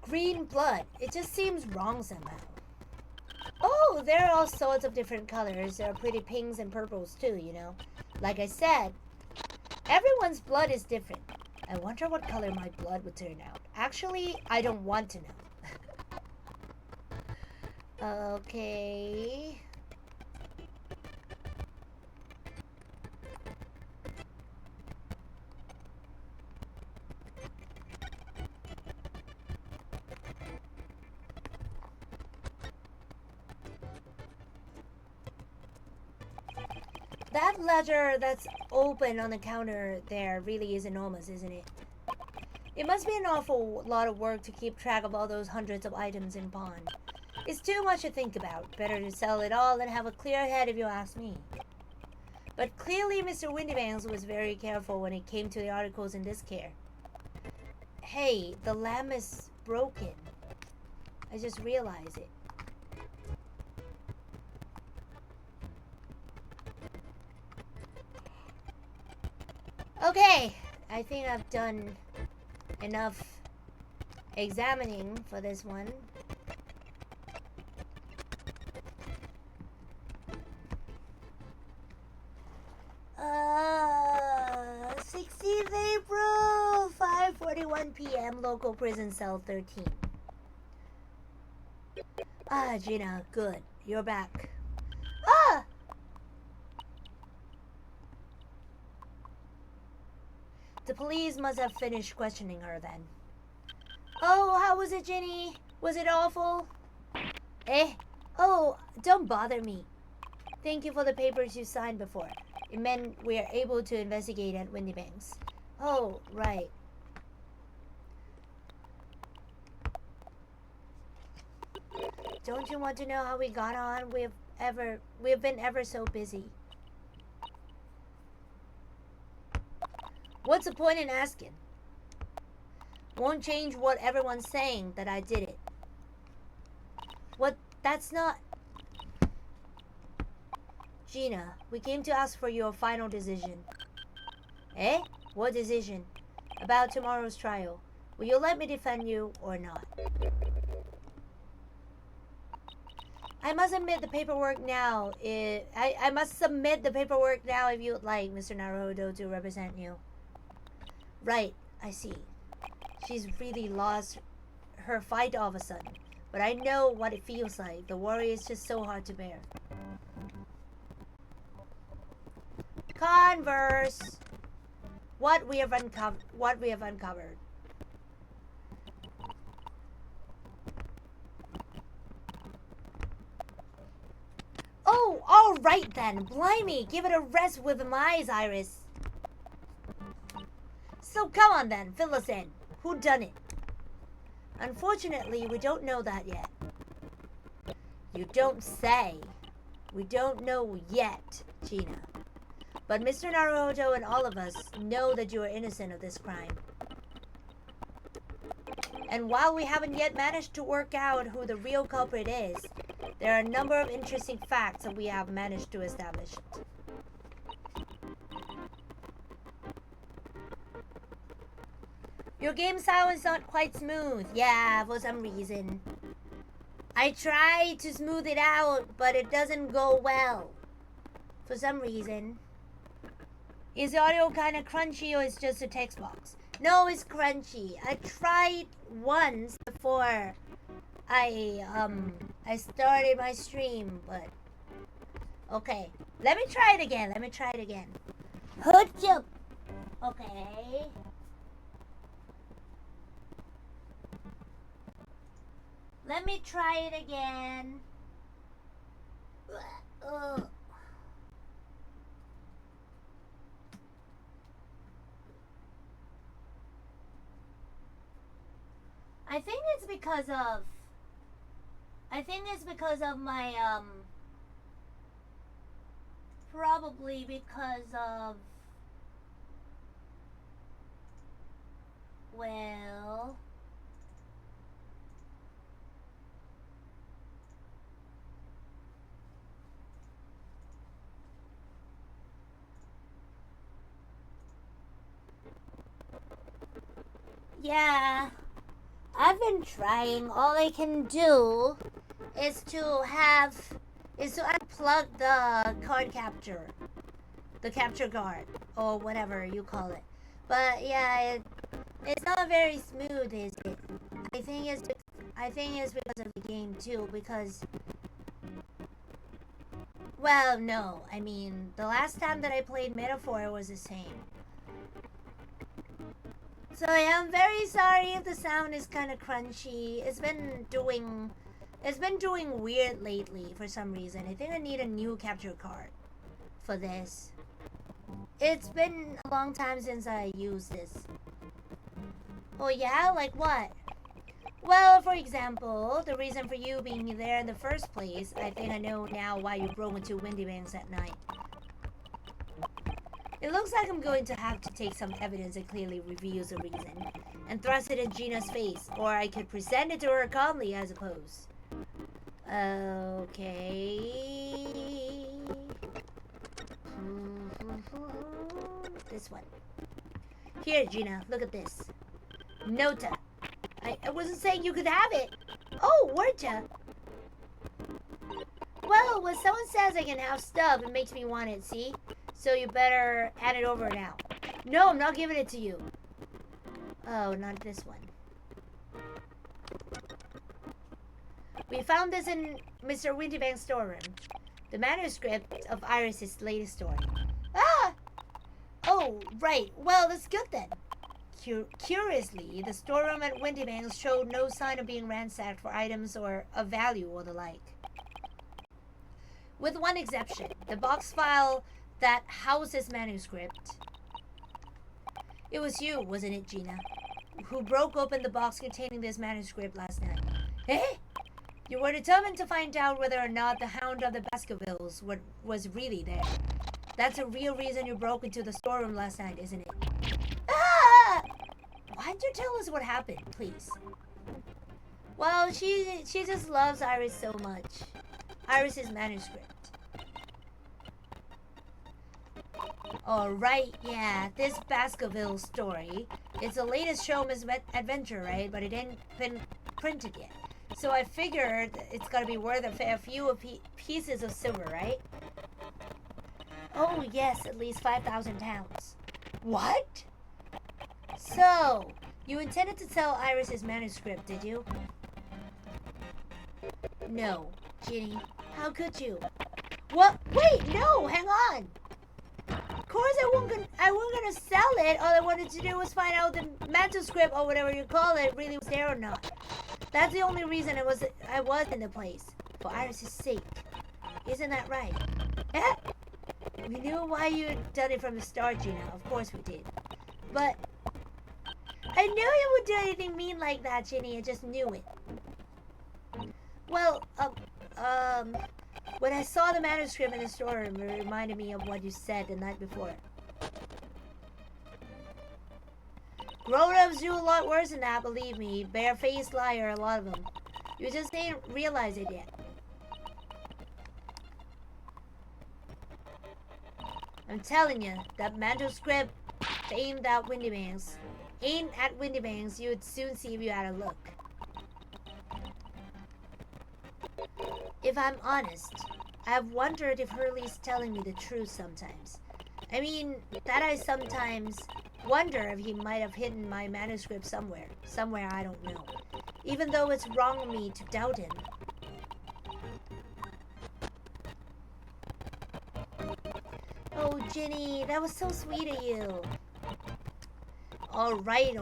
S1: Green blood. It just seems wrong somehow. Oh, there are all sorts of different colors. There are pretty pinks and purples too, you know. Like I said, everyone's blood is different. I wonder what color my blood would turn out. Actually, I don't want to know. Okay. That ledger that's open on the counter there really is enormous, isn't it? It must be an awful lot of work to keep track of all those hundreds of items in pawn. It's too much to think about. Better to sell it all and have a clear head if you ask me. But clearly Mr. Windybanks was very careful when it came to the articles in this care. Hey, the lamp is broken. I just realized it. Okay, I think I've done enough examining for this one. 1 p.m. local prison cell 13. Ah, Gina, good. You're back. Ah! The police must have finished questioning her then. Oh, how was it, Ginny? Was it awful? Eh? Oh, don't bother me. Thank you for the papers you signed before. It meant we are able to investigate at Windy Banks. Oh, right. Don't you want to know how we got on? We've been ever so busy. What's the point in asking? Won't change what everyone's saying that I did it. What? That's not... Gina, we came to ask for your final decision. Eh? What decision? About tomorrow's trial. Will you let me defend you or not? I must submit the paperwork now. I must submit the paperwork now if you would like Mr. Naruto to represent you. Right, I see. She's really lost her fight all of a sudden. But I know what it feels like. The worry is just so hard to bear. Converse. What we have uncovered. Oh, all right then. Blimey, give it a rest with my eyes, Iris. So come on then, fill us in. Who done it? Unfortunately, we don't know that yet. You don't say. We don't know yet, Gina. But Mr. Naruto and all of us know that you are innocent of this crime. And while we haven't yet managed to work out who the real culprit is, there are a number of interesting facts that we have managed to establish. Your game sound is not quite smooth. Yeah, for some reason. I try to smooth it out, but it doesn't go well. For some reason. Is the audio kind of crunchy or is it just a text box? No, it's crunchy. I tried once before I started my stream, but okay. Let me try it again. Hook. Okay. Let me try it again. I think it's because of my probably because of, well, yeah, I've been trying. All I can do is to unplug the card capture, the capture card, or whatever you call it. But yeah, it's not very smooth, is it? I think it's because of the game too. Because, well, no, I mean the last time that I played Metaphor was the same. So yeah, I'm very sorry if the sound is kind of crunchy. It's been doing weird lately for some reason. I think I need a new capture card for this. It's been a long time since I used this. Oh yeah, like what? Well, for example, the reason for you being there in the first place. I think I know now why you broke into Windy Banks at night. It looks like I'm going to have to take some evidence that clearly reveals the reason and thrust it in Gina's face, or I could present it to her calmly, I suppose. Okay. This one. Here, Gina, look at this. Nota. I wasn't saying you could have it. Oh, weren't ya? Well, when someone says I can have stuff, it makes me want it, see? So you better hand it over now. No, I'm not giving it to you. Oh, not this one. We found this in Mr. Winterbank's storeroom. The manuscript of Iris's latest story. Ah! Oh, right. Well, that's good then. Curiously, the storeroom at Winterbank's showed no sign of being ransacked for items or of value or the like. With one exception, the box file that houses manuscript. It was you, wasn't it, Gina, who broke open the box containing this manuscript last night? Eh? You were determined to find out whether or not the Hound of the Baskervilles was really there. That's a real reason you broke into the storeroom last night, isn't it? Ah! Why don't you tell us what happened, please? Well, she just loves Iris so much. Iris's manuscript. Alright, yeah, this Baskerville story. It's the latest Showman's adventure, right? But it ain't been printed yet. So I figured it's gotta be worth a fair few pieces of silver, right? Oh yes, at least 5,000 pounds. What? So, you intended to sell Iris's manuscript, did you? No, Ginny. How could you? What? Wait, no, hang on. Of course I wasn't gonna sell it. All I wanted to do was find out the manuscript or whatever you call it really was there or not. That's the only reason I was in the place. For Iris's sake. Isn't that right? Eh? We knew why you'd done it from the start, Gina. Of course we did. But I knew you would do anything mean like that, Ginny. I just knew it. Well, when I saw the manuscript in the storeroom, it reminded me of what you said the night before. Grown-ups do a lot worse than that, believe me. Bare-faced liar, a lot of them. You just didn't realize it yet. I'm telling you, that manuscript ain't at Windybanks. You'd soon see if you had a look. If I'm honest, I've wondered if Hurley's telling me the truth sometimes. I mean, that I sometimes wonder if he might have hidden my manuscript somewhere. Somewhere I don't know. Even though it's wrong of me to doubt him. Oh, Ginny, that was so sweet of you. Alright.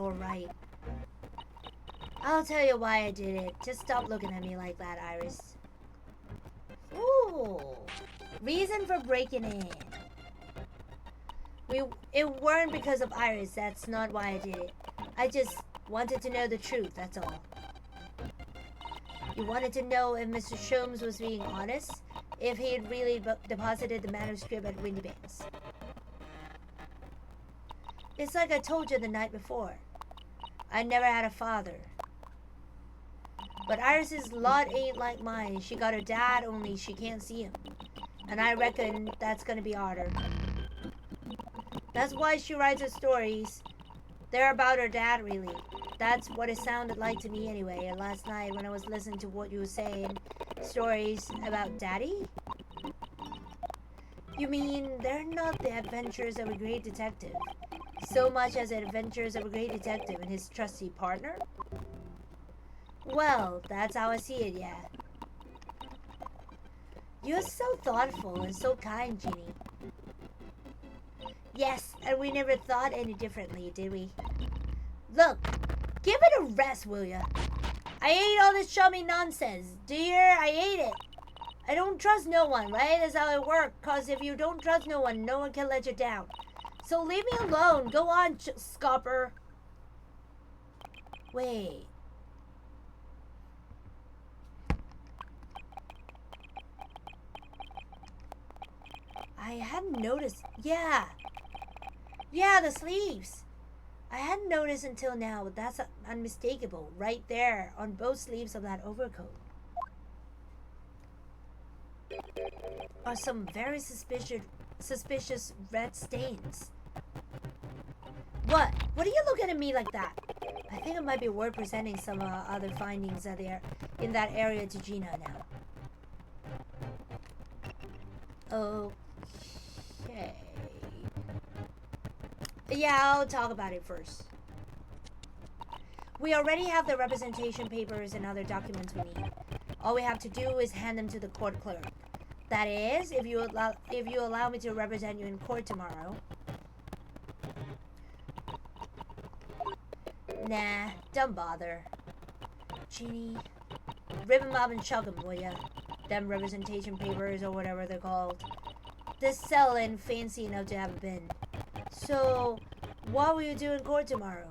S1: I'll tell you why I did it. Just stop looking at me like that, Iris. Ooh. Reason for breaking in. It weren't because of Iris. That's not why I did it. I just wanted to know the truth, that's all. You wanted to know if Mr. Sholmes was being honest? If he had really deposited the manuscript at Windybanks. It's like I told you the night before. I never had a father. But Iris's lot ain't like mine. She got her dad, only she can't see him. And I reckon that's gonna be harder. That's why she writes her stories. They're about her dad, really. That's what it sounded like to me anyway. And last night when I was listening to what you were saying, stories about Daddy? You mean they're not the adventures of a great detective, so much as the adventures of a great detective and his trusty partner? Well, that's how I see it, yeah. You're so thoughtful and so kind, Ginny. Yes, and we never thought any differently, did we? Look, give it a rest, will ya? I hate all this chummy nonsense. Do you hear? I hate it. I don't trust no one, right? That's how it works. Cause if you don't trust no one can let you down. So leave me alone. Go on, Scopper. Wait. I hadn't noticed. Yeah, the sleeves. I hadn't noticed until now, but that's unmistakable. Right there on both sleeves of that overcoat are some very suspicious red stains. What? What are you looking at me like that? I think it might be worth presenting some other findings that are in that area to Gina now. Okay. Yeah, I'll talk about it first. We already have the representation papers and other documents we need. All we have to do is hand them to the court clerk. That is, if you allow me to represent you in court tomorrow. Nah, don't bother. Genie, rip 'em up and chuck 'em, will ya? Them representation papers or whatever they're called. This cell ain't fancy enough to have a bin. So, what will you do in court tomorrow?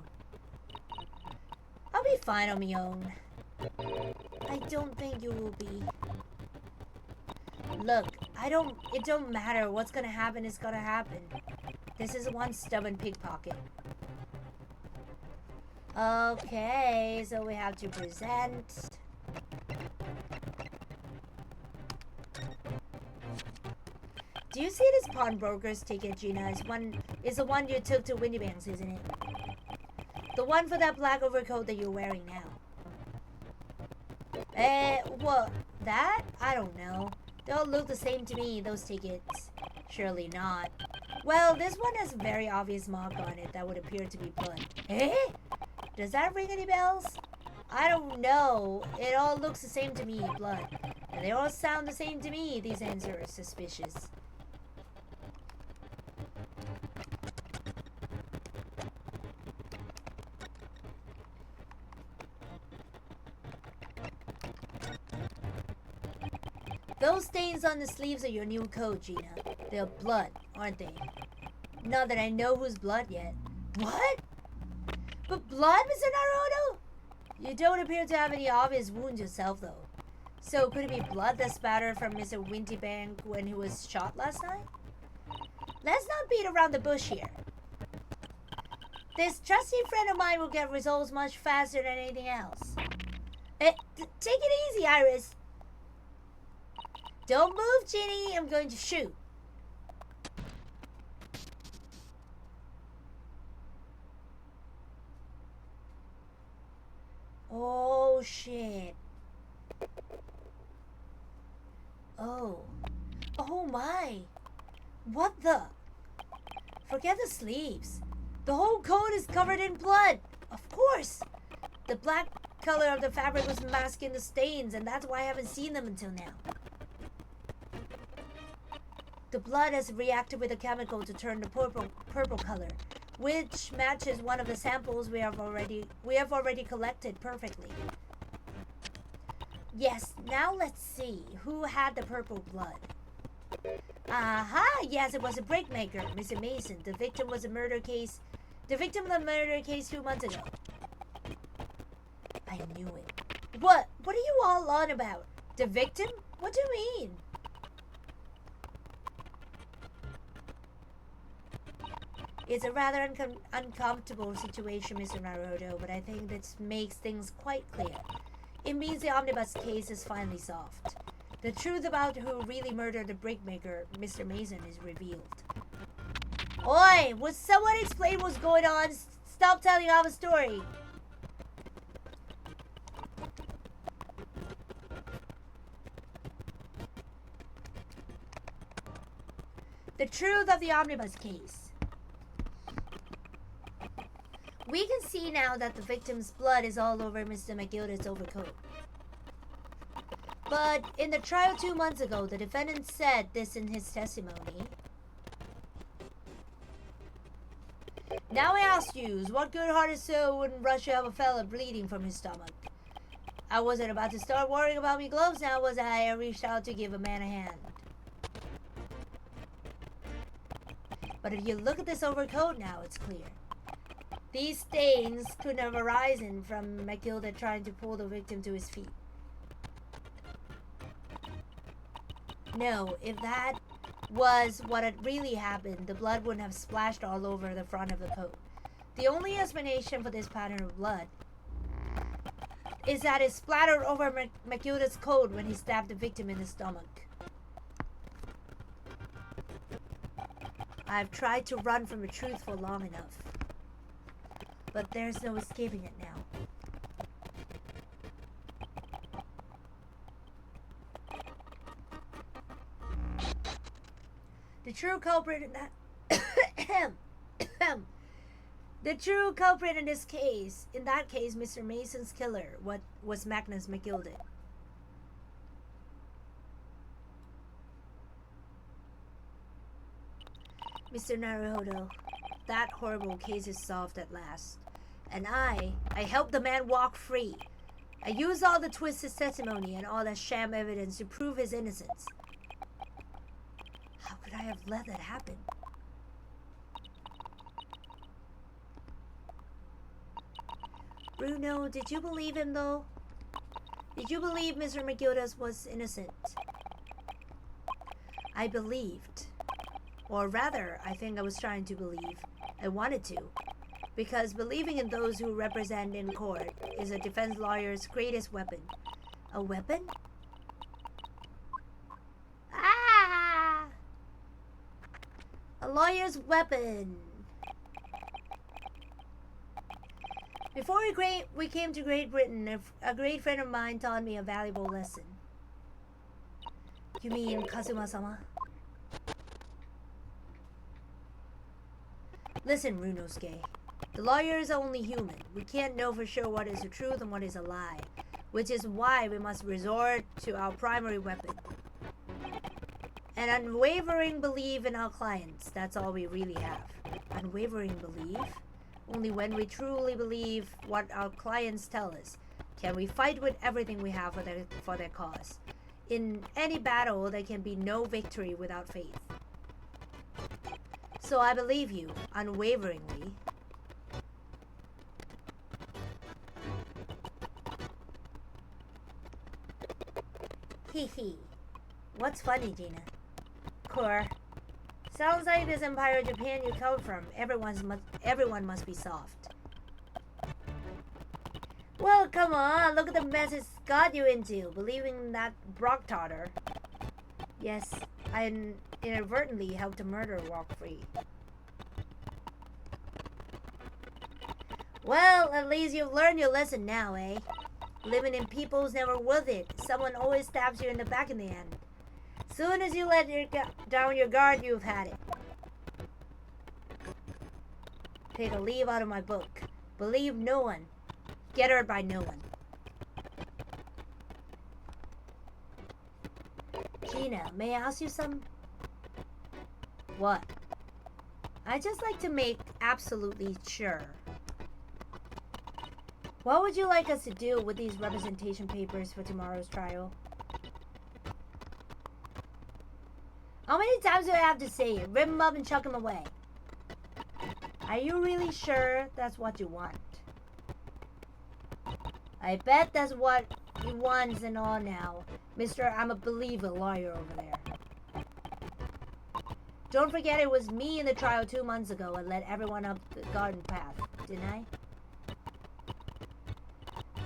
S1: I'll be fine on my own. I don't think you will be. Look, it don't matter. What's gonna happen is gonna happen. This is one stubborn pickpocket. Okay, so we have to present. Do you see this pawnbroker's ticket, Gina? It's the one you took to Windy Banks, isn't it? The one for that black overcoat that you're wearing now. What? That? I don't know. They all look the same to me, those tickets. Surely not. Well, this one has a very obvious mark on it that would appear to be blood. Eh? Does that ring any bells? I don't know. It all looks the same to me, blood. And they all sound the same to me. These answers are suspicious. Those stains on the sleeves of your new coat, Gina. They're blood, aren't they? Not that I know whose blood yet. What? But blood, Mr. Naruto? You don't appear to have any obvious wounds yourself, though. So could it be blood that spattered from Mr. Windybank when he was shot last night? Let's not beat around the bush here. This trusty friend of mine will get results much faster than anything else. Take it easy, Iris. Don't move, Ginny. I'm going to shoot. Oh, shit. Oh. Oh, my. What the? Forget the sleeves. The whole coat is covered in blood. Of course. The black color of the fabric was masking the stains, and that's why I haven't seen them until now. The blood has reacted with a chemical to turn the purple color, which matches one of the samples we have already collected perfectly. Yes, now let's see who had the purple blood. Aha! Yes, it was a brickmaker, Mr. Mason. The victim of the murder case 2 months ago. I knew it. What are you all on about? The victim? What do you mean? It's a rather uncomfortable situation, Mr. Naruto, but I think this makes things quite clear. It means the omnibus case is finally solved. The truth about who really murdered the brickmaker, Mr. Mason, is revealed. Oi! Would someone explain what's going on? Stop telling our story! The truth of the omnibus case. We can see now that the victim's blood is all over Mr. McGilda's overcoat. But in the trial 2 months ago, the defendant said this in his testimony. Now I ask you, what good-hearted soul wouldn't rush to have a fella bleeding from his stomach? I wasn't about to start worrying about me gloves now, was I? I reached out to give a man a hand. But if you look at this overcoat now, it's clear. These stains couldn't have arisen from McGilda trying to pull the victim to his feet. No, if that was what had really happened, the blood wouldn't have splashed all over the front of the coat. The only explanation for this pattern of blood is that it splattered over McGilda's coat when he stabbed the victim in the stomach. I've tried to run from the truth for long enough, but there's no escaping it now. The true culprit in that The true culprit in this case, in that case, Mr. Mason's killer, was Magnus McGilded. Mr. Naruhodo, that horrible case is solved at last. And I helped the man walk free. I used all the twisted testimony and all that sham evidence to prove his innocence. How could I have let that happen? Bruno, did you believe him though? Did you believe Mr. McGildas was innocent? I believed. Or rather, I think I was trying to believe. I wanted to. Because believing in those who represent in court is a defense lawyer's greatest weapon. A weapon? Ah! A lawyer's weapon. Before we came to Great Britain, a great friend of mine taught me a valuable lesson. You mean Kazuma-sama? Listen, Runosuke. The lawyer is only human. We can't know for sure what is the truth and what is a lie, which is why we must resort to our primary weapon. An unwavering belief in our clients. That's all we really have. Unwavering belief? Only when we truly believe what our clients tell us can we fight with everything we have for their cause. In any battle, there can be no victory without faith. So I believe you, unwaveringly. Hee. What's funny, Gina? Core. Sounds like this Empire Japan you come from. Everyone must be soft. Well, come on. Look at the mess it's got you into. Believing that Brock taught her. Yes, I inadvertently helped a murderer walk free. Well, at least you've learned your lesson now, eh? Living in people's never worth it. Someone always stabs you in the back in the end. Soon as you let down your guard, you've had it. Take a leaf out of my book. Believe no one. Get hurt by no one. Gina, may I ask you some? What? I just like to make absolutely sure. What would you like us to do with these representation papers for tomorrow's trial? How many times do I have to say it? Rip them up and chuck them away. Are you really sure that's what you want? I bet that's what he wants and all now. Mr. I'm a believer lawyer over there. Don't forget it was me in the trial 2 months ago and led everyone up the garden path, didn't I?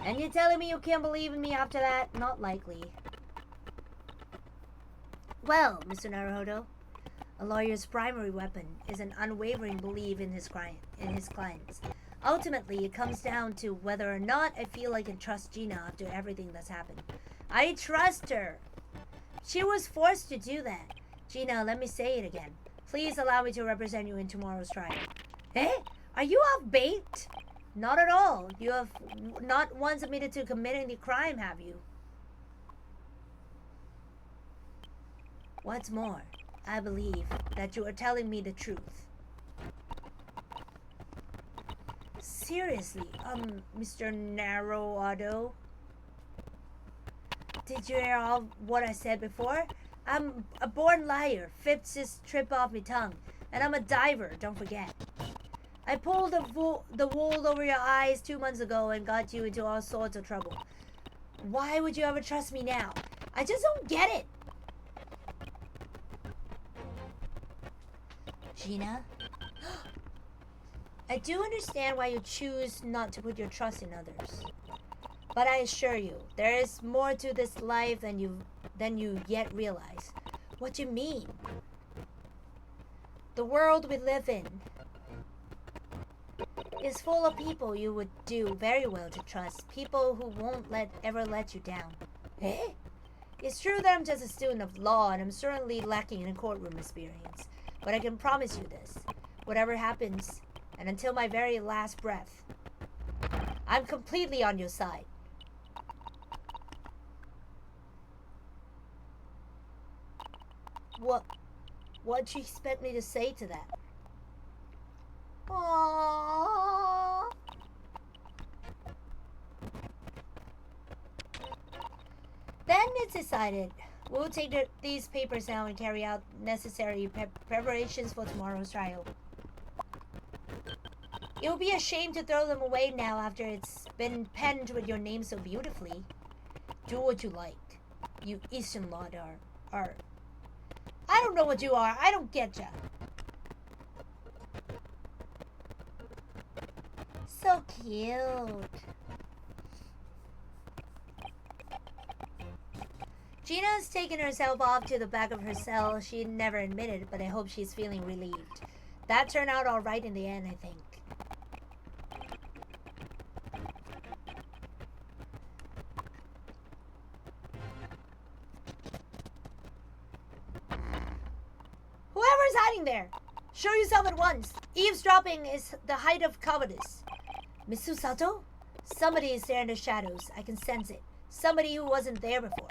S1: And you're telling me you can't believe in me after that? Not likely. Well, Mr. Naruhodo, a lawyer's primary weapon is an unwavering belief in his clients. Ultimately, it comes down to whether or not I feel I can trust Gina after everything that's happened. I trust her. She was forced to do that. Gina, let me say it again. Please allow me to represent you in tomorrow's trial. Eh? Are you off bait? Not at all. You have not once admitted to committing the crime, have you? What's more, I believe that you are telling me the truth. Seriously, Mr. Naruhodo? Did you hear all what I said before? I'm a born liar. Fibs just trip off my tongue. And I'm a diver, don't forget. I pulled the wool over your eyes 2 months ago and got you into all sorts of trouble. Why would you ever trust me now? I just don't get it. Gina? I do understand why you choose not to put your trust in others. But I assure you, there is more to this life than you yet realize. What do you mean? The world we live in is full of people you would do very well to trust. People who won't ever let you down. Eh? It's true that I'm just a student of law and I'm certainly lacking in courtroom experience. But I can promise you this. Whatever happens, and until my very last breath. I'm completely on your side. What'd you expect me to say to that? Aww. Then it's decided. We'll take these papers now and carry out necessary preparations for tomorrow's trial. It would be a shame to throw them away now after it's been penned with your name so beautifully. Do what you like. You Eastern Lot are. I don't know what you are. I don't get ya. So cute. Gina's taken herself off to the back of her cell. She never admitted, but I hope she's feeling relieved. That turned out all right in the end, I think. Whoever's hiding there, show yourself at once. Eavesdropping is the height of cowardice. Miss Susato? Somebody is there in the shadows. I can sense it. Somebody who wasn't there before.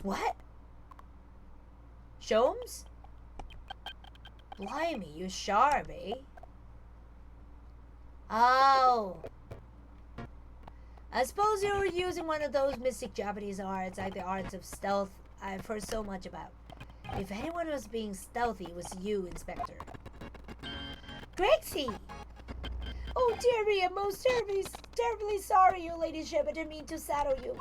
S1: What? Sholmes? Blimey, you're sharp, eh? Oh. I suppose you were using one of those mystic Japanese arts, like the arts of stealth I've heard so much about. If anyone was being stealthy, it was you, Inspector. Grexy! Oh dear me, I'm most terribly sorry, your ladyship. I didn't mean to saddle you.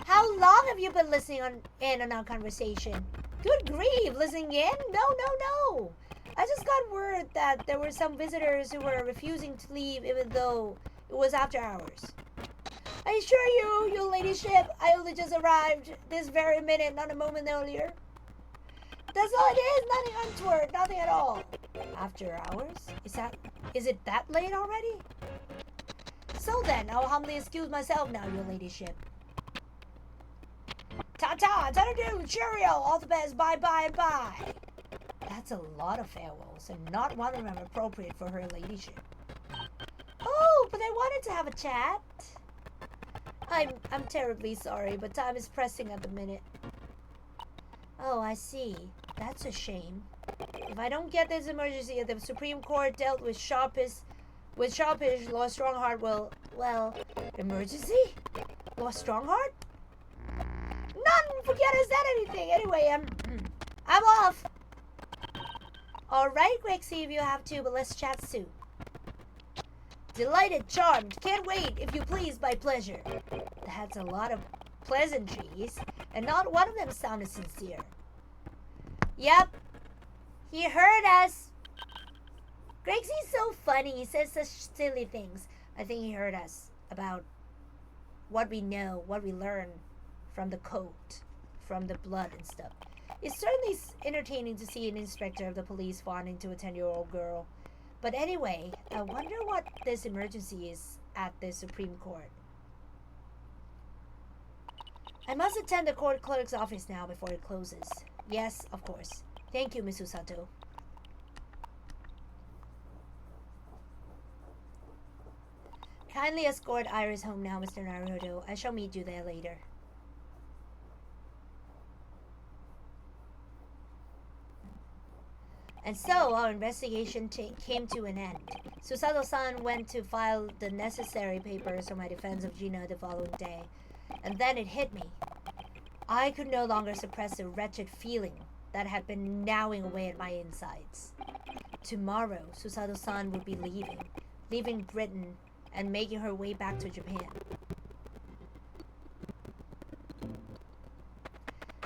S1: How long have you been listening in on our conversation? Good grief, listening in? No. I just got word that there were some visitors who were refusing to leave even though it was after hours. I assure you, your ladyship, I only just arrived this very minute, not a moment earlier. That's all it is, nothing untoward, nothing at all. After hours? Is it that late already? So then, I'll humbly excuse myself now, your ladyship. Ta-ta, ta-da-doo, cheerio, all the best, bye-bye, bye. That's a lot of farewells, and not one of them appropriate for her ladyship. Oh, but I wanted to have a chat. I'm terribly sorry, but time is pressing at the minute. Oh, I see. That's a shame. If I don't get this emergency at the Supreme Court dealt with sharpish, Lord Strongheart will, well, emergency? Lord Strongheart? None! Forget I said anything! Anyway, I'm off! Alright, Grexy, if you have to, but let's chat soon. Delighted, charmed, can't wait, if you please, my pleasure. That's a lot of pleasantries, and not one of them sounded sincere. Yep, he heard us. Grexy's so funny, he says such silly things. I think he heard us about what we know, what we learn from the coat, from the blood and stuff. It's certainly entertaining to see an inspector of the police fawning to a 10-year-old girl. But anyway, I wonder what this emergency is at the Supreme Court. I must attend the court clerk's office now before it closes. Yes, of course. Thank you, Miss Usato. Kindly escort Iris home now, Mr. Naruto. I shall meet you there later. And so, our investigation came to an end. Susato-san went to file the necessary papers for my defense of Gina the following day. And then it hit me. I could no longer suppress the wretched feeling that had been gnawing away at my insides. Tomorrow, Susato-san would be leaving Britain and making her way back to Japan.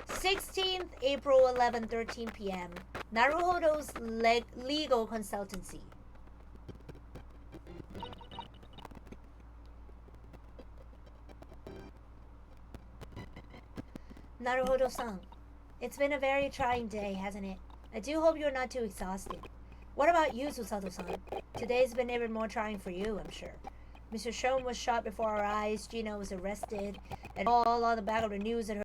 S1: 16th April 11:13 p.m. Naruhodo's legal consultancy. Naruhodo-san, it's been a very trying day, hasn't it? I do hope you're not too exhausted. What about you, Susato-san? Today's been even more trying for you, I'm sure. Mr. Shome was shot before our eyes, Gina was arrested, and all on the back of the news that her